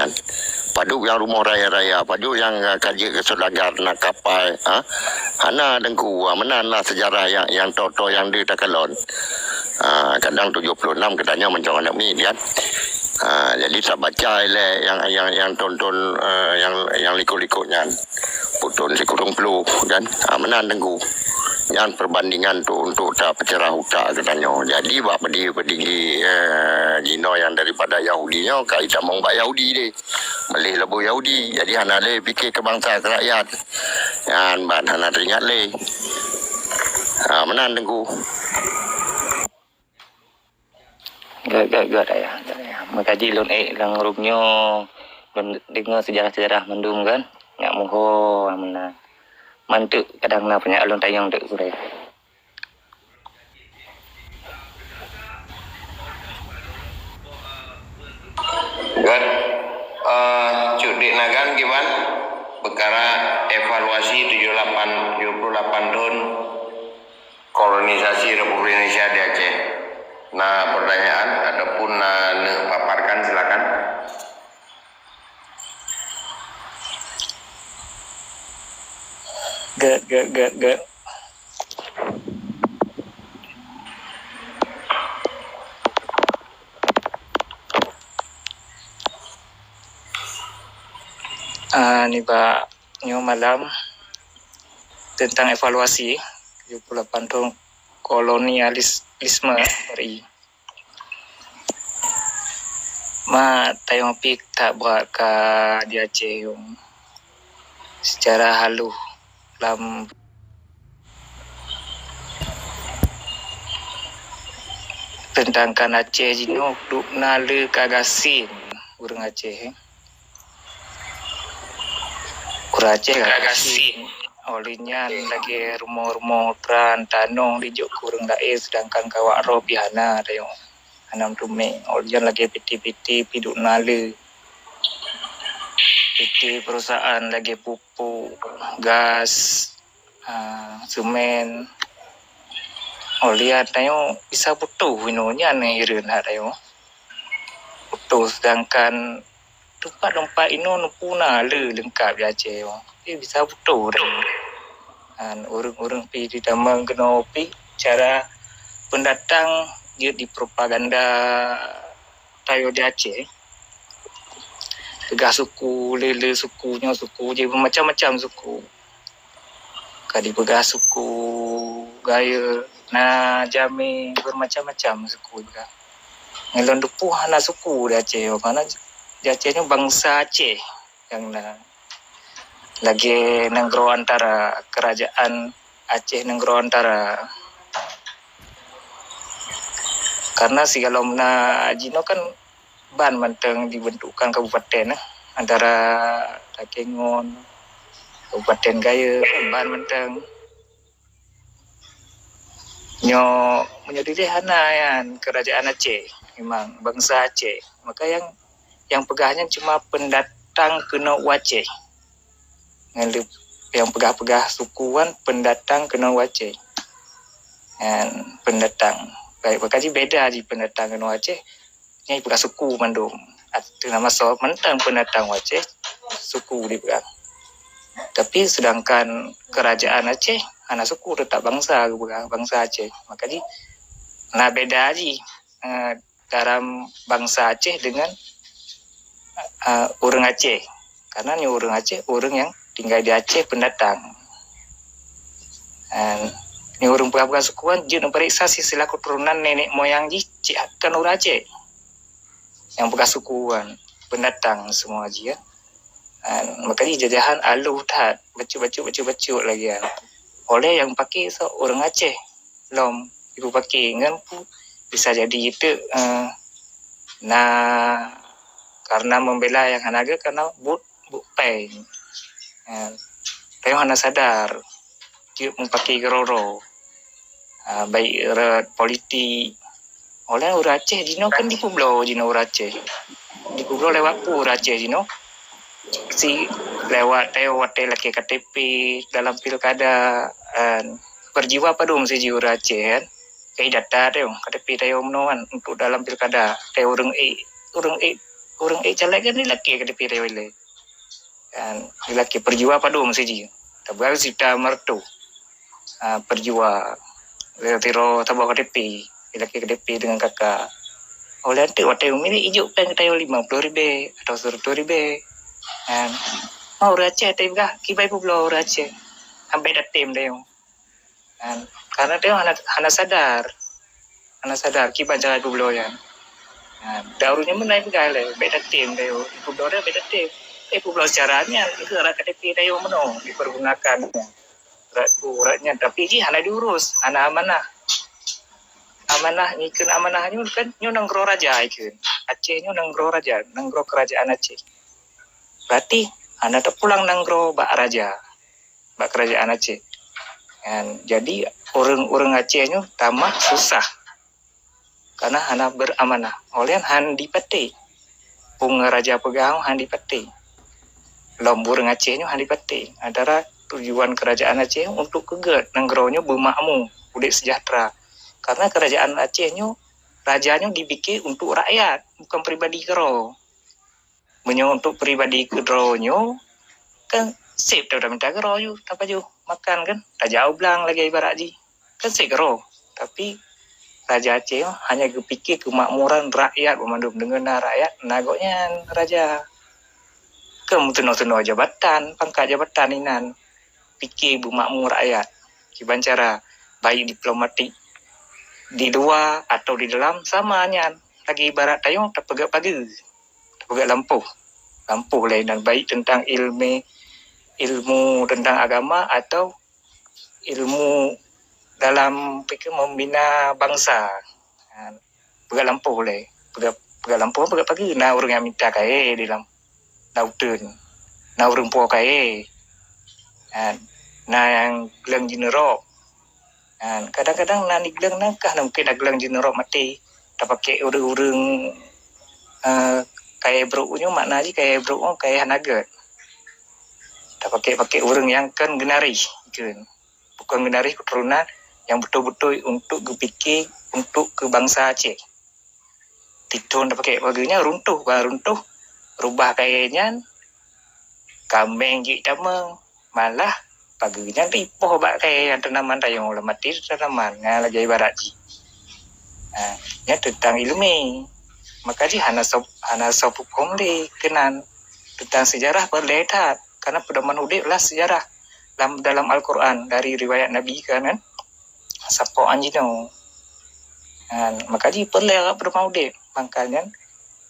Padu yang rumah raya-raya, padu yang kaji kesulagar nak kapal. Hana dengku menanlah sejarah yang toto yang di Takalon. Kadang 76 katanya macam anak ni kan. Jadi saya baca yang tonton yang likut-likutnya. Putun si kurung pelu kan. Menan dengku. Yang perbandingan tu untuk tak pecerah utak katanya. Jadi buat pedigi Jino yang daripada Yahudinya kait sama mbak Yahudi dia. Melih lebu Yahudi. Jadi hana le fikir ke bangsa ke rakyat. Yang mbak hana teringat le. Menan dengku. Gak ayah. Mengkaji lun lang rupnya lun dengar sejarah-sejarah mendung kan. Nyak moho menang. Mantuk kadang nak punya alun tayang dek surai. Good. Cudi nagan gimana? Perkara evaluasi 78 tahun kolonisasi Republik Indonesia di Aceh. Nah, pertanyaan ataupun paparkan silakan. Gak. Ni Pak Nyo malam tentang evaluasi 78 tahun kolonialisme RI. Tayong pik tak berat ke di Aceh yung secara halus dalam tentang kan Aceh jino duk nale kagasin urang Aceh. Urang Aceh kagasin. Olinya lagi rumah-rumah tran tanong di jok kurang dae sedangkan kawak ro pihana dayo. Anam tume olian lagi piti-piti piduk nale. PT perusahaan lagi pupuk, gas, semen. Lihat tayo bisa butuh inonya nih irin tayo. Butuh sedangkan tempat-tempat ino nupuna le lengkap ya Aceh. Bisa butuh dah. Orang-orang pi di damang kena pi cara pendatang dia di propaganda tayo di Aceh. Tegak suku, lele sukunya suku je macam-macam suku. Kadi pegah suku gaya na jami bermacam-macam suku juga. Ngelon dupuh na suku di Aceh karena di Acehnya bangsa Aceh yang lagi nenggro antara kerajaan Aceh nenggro antara karena si kalau na Jino kan ban menteng dibentukkan kabupaten antara Takengon Kabupaten Gaya ban menteng menyediri hana yang kerajaan Aceh, memang bangsa Aceh. Maka yang pegahnya cuma pendatang kena Aceh. Yang pegah-pegah sukuan pendatang kena Aceh. Dan pendatang. Baik, maka beda di pendatang kena Aceh. Ini pegah suku mandum. Itu nama so mentang pendatang Aceh, suku dipegang. Tapi sedangkan kerajaan Aceh, anak suku tetap bangsa Aceh. Maka beda dalam bangsa Aceh dengan orang Aceh. Karena ni orang Aceh, orang yang tinggal di Aceh pendatang. Ni orang pegawai sukuan dia periksa silsilah keturunan nenek moyang kan orang Aceh. Yang pegawai sukuan pendatang semua ya. Maka jajahan alu tat bacu lagi kan. Oleh yang pakai orang Aceh lom ibu pakai kan bisa jadi itu karena membela yang hanaga karena but pen. Tayo hana sadar dia pakai geroro. Baik politik oleh orang Aceh dino kan di Pulau dino orang Aceh. Di Pulau lewat pur Aceh dino. Si lewat laki KTP dalam pilkada berjiwa pada si jiwa Aceh kan kayak data teo KTP teo menuan untuk dalam pilkada teo orang caleg kan ni laki KTP teo ile kan laki berjiwa pada si jiwa tapi si mertu berjiwa tiro tabah KTP laki KTP dengan kakak oleh teo milik hijau pen teo 50,000 atau 100,000 mau Aceh tapi kibai Pulau Aceh sampai datem dia karena dia hana sadar kibai jalan Pulau yang darunya menaik gale beda tim dia Pulau dia beda tim Pulau secaranya itu arah KTP dia meno dipergunakan uratnya tapi ini hana diurus hana amanah ngikun amanahnya kan nyu nanggro raja ikun Aceh nyu nanggro raja nanggro kerajaan Aceh. Berarti anda terpulang nanggro bak kerajaan Aceh. Jadi orang Acehnya tamak susah karena anda beramanah. Oleh han dipati, raja pegang han dipati. Lom orang Acehnya han dipati. Antara tujuan kerajaan Aceh untuk keget nanggronya bermakmur, udah sejahtera. Karena kerajaan Acehnya rajanya dibikin untuk rakyat, bukan pribadi kero. Untuk pribadi kedronyo kan sip dah minta kero you apa ju makan kan dah jauh belang lagi ibarat ji kan sip kero tapi Raja Aceh hanya kepikir kemakmuran rakyat memandum dengan rakyat nagoknya raja kemudian jabatan pangkat jabatan inan fikir bermakmur rakyat kiban cara baik diplomatik di luar atau di dalam samanya lagi ibarat tayong terpegak pagi lampu lain dan baik tentang ilmu tentang agama atau ilmu dalam fikir membina bangsa. Pegang lampu boleh. Pegang lampu pegang pagi. Nah orang yang minta kaya di dalam lautun. Nah orang puas kaya. Nah yang gelang jinerok. Kadang-kadang nani gelang nangkah mungkin gelang jinerok mati. Tak pakai orang-orang kaya bro-nya makna aja kaya bro kaya hanaga. Tak pakai orang yang kan genari kan. Bukan genari keturunan yang betul-betul untuk kepikir untuk ke bangsa Aceh. Titun tak pakai baginya runtuh rubah kayanya kambing jik tamang malah baginya ripoh bak kaya yang tanaman tayong lah mati tanaman lagi ibarat ji. Ya tentang ilmu. Maka hana sop hukum le kenan tentang sejarah berlehat karena pedoman udip lah sejarah dalam Al-Quran dari riwayat Nabi kan sapo anjino maka perle pedoman udip makanya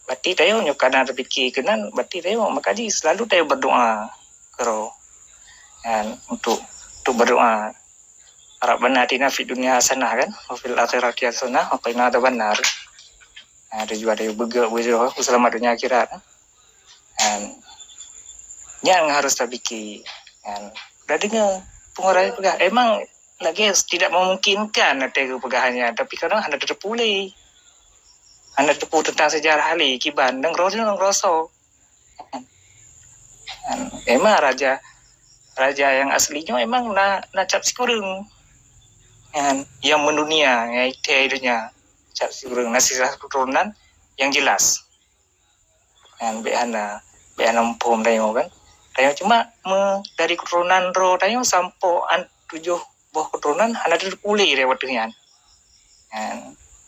berarti tayo nyo kana terpikir kenan berarti tayo maka selalu tayo berdoa kero untuk berdoa Rabbana atina fid dunya hasanah kan wa fil akhirati hasanah wa qina adzabannar. Ada juga ada bega selamat dunia akhirat. Yang harus terpikir. Udah dengar pengurai juga. Emang lagi tidak memungkinkan ada kepegahannya, tapi kadang anda terpulih. Anda tepu tentang sejarah Ali Kiban dan Roso. Emang raja yang aslinya emang na cap sikurung. Yang mendunia, yang ide-idenya cap sikurung, nasi keturunan yang jelas. Beana empom tayo kan. Tayo cuma dari keturunan ro tayo sampo 7 buah keturunan anda terpulih lewat dengan.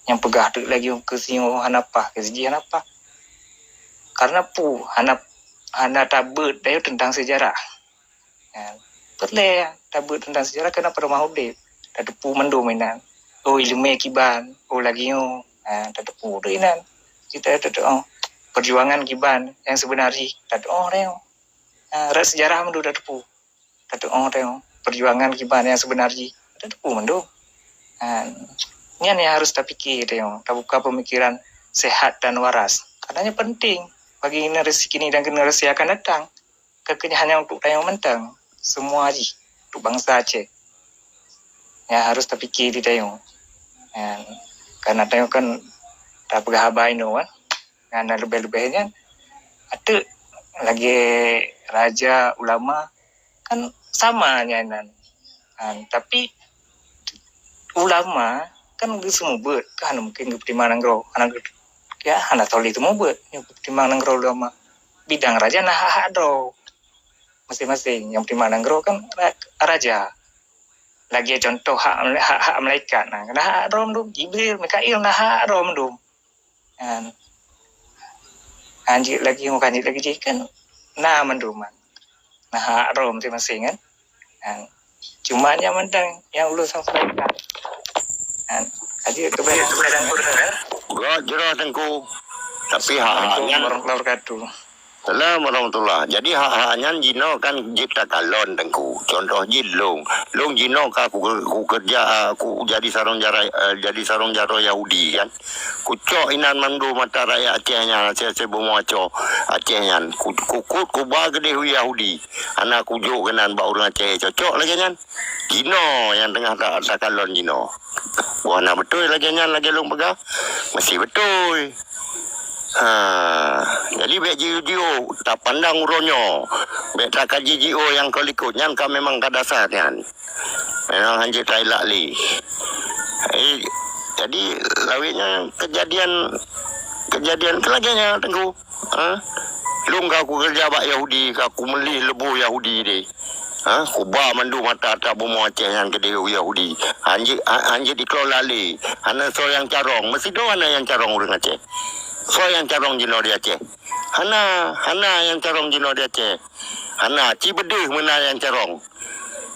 Yang pegah tu lagi ke singo hanapa ke segi hanapa karena hana tabut dayo tentang sejarah betul tabut tentang sejarah kena pada mahudip tadapu mendominan ilmu Kiban lagi tadapu doinan kita perjuangan Kiban yang sebenarnya tadapu rat sejarah mendu tadapu tadapu perjuangan Kiban yang sebenarnya tadapu mendu yang harus kita pikir, buka pemikiran sehat dan waras. Katanya penting bagi generasi kini dan generasi akan datang. Kekenyahannya untuk tayang mentang. Semua aja. Untuk bangsa Aceh. Ya harus kita pikir tayang. Karena tayang kan tak berhabai no kan. Karena lebih-lebihnya ada lagi raja ulama kan sama nyanan. Tapi ulama kan semua buat kan mungkin pertimbangan nangro anak ya anak toli itu mau buat pertimbangan nangro lama bidang raja nah hak do masing-masing yang pertimbangan nangro kan raja lagi contoh hak malaikat nah hak rom dong Jibril Mikail nah hak rom dong anjir lagi kan nah menduman nah hak rom masing-masing kan cuma yang mentang yang lu sampaikan Adik keberadaan Jerah tengku. Tapi hak-haknya warahmatullahi wabarakatuh. Assalamualaikum warahmatullahi. Jadi hak-haknya jino kan jita kalon tengku. Contoh jilong. Long jino ka aku kerja aku jadi sarung jaro Yahudi kan. Ku cok inan mandu mata rakyat Acehnya, Aceh bomoaco Acehnya. Ku ba gede Yahudi. Anak ku jo kenan ba urang Aceh cocok lagi kan. Jino yang tengah tak kalon jino. Buana betul lagi kan lagi long pegang. Masih betul. Jadi bek jiu tak pandang uronyo. Bek tak kaji jiu yang kau ikutnya kan memang kadasar kan. Memang hanya tailak li. Jadi lawitnya kejadian kelagiannya tengku. Lung aku kerja bak Yahudi, aku melih lebu Yahudi ni. Kuba mandu mata tak bomo Aceh yang gede Yahudi. Anjir dikelola li. Ana so yang carong, mesti do ana yang carong urang Aceh. So yang carong jino di Aceh. Hana yang carong jino di Aceh. Hana Cibedeh mana yang carong.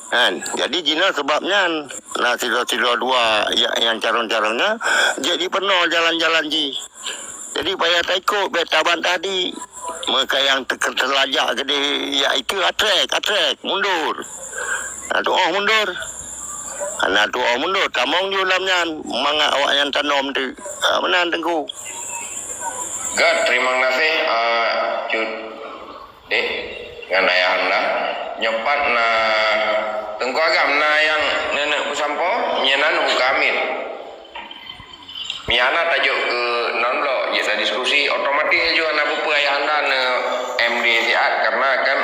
Kan? Jadi jino sebabnya nah silo dua yang carong-carongnya jadi penuh jalan-jalan ji. Jadi payah taikut betaban tadi. Mereka yang terlajak gede ya itu atrek mundur. Doa mundur. Anak doa mundur tamong julamnya mangak awak yang tanom tu. Mana tengku. God, terima kasih Cud Dek dengan ayah anda nyepat na tengku agam na yang nenek kusampo nyenan bukamin miana tajuk ke nonlo kita diskusi otomatis juga na bupu ayah anda ne MD siat karena kan